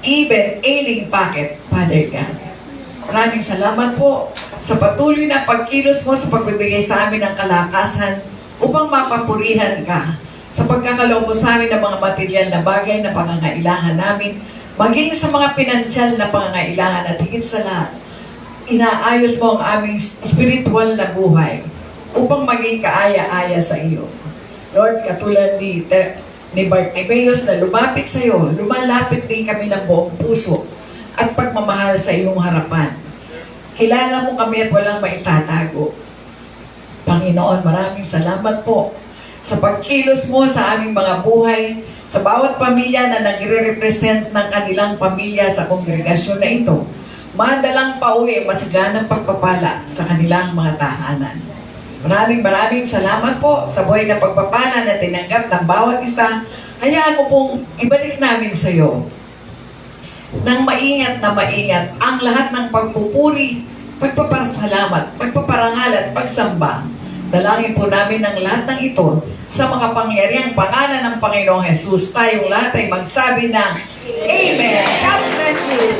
Even ailing pocket, Father God. Maraming salamat po sa patuloy na pagkilos mo sa pagbibigay sa amin ng kalakasan upang mapapurihan ka sa pagkakaloob mo sa amin ng mga material na bagay na pangangailangan namin, maging sa mga pinansyal na pangangailangan at higit sa lahat, inaayos mo ang aming spiritual na buhay upang maging kaaya-aya sa iyo. Lord, katulad ni Bartimaeus na lumapit sa iyo, lumalapit din kami ng buong puso at pagmamahal sa iyong harapan. Kilala mo kami at walang maitatago. Panginoon, maraming salamat po sa pagkilos mo sa aming mga buhay, sa bawat pamilya na nagre-represent ng kanilang pamilya sa kongregasyon na ito. Madalang pauwi masiganang pagpapala sa kanilang mga tahanan. Maraming salamat po sa buhay na pagpapala na tinanggap ng bawat isa. Hayaan mo pong ibalik namin sa iyo nang maingat na maingat ang lahat ng pagpupuri, pagpapasalamat, pagpaparangal at pagsamba. Dalangin po namin ang lahat ng ito sa mga pangyariang pangalan ng Panginoong Jesus. Tayong lahat ay magsabi ng Amen. God bless you.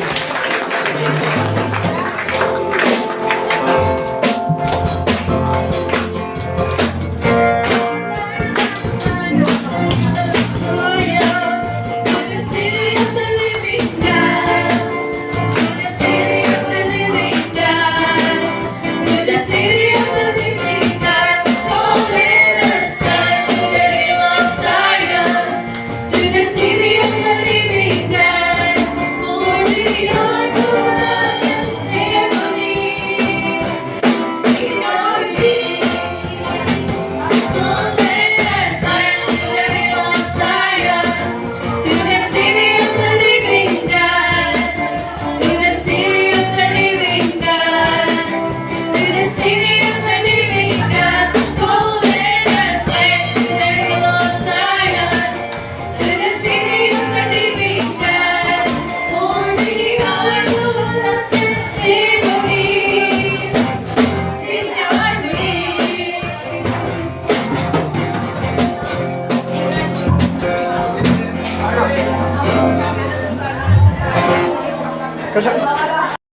Kasi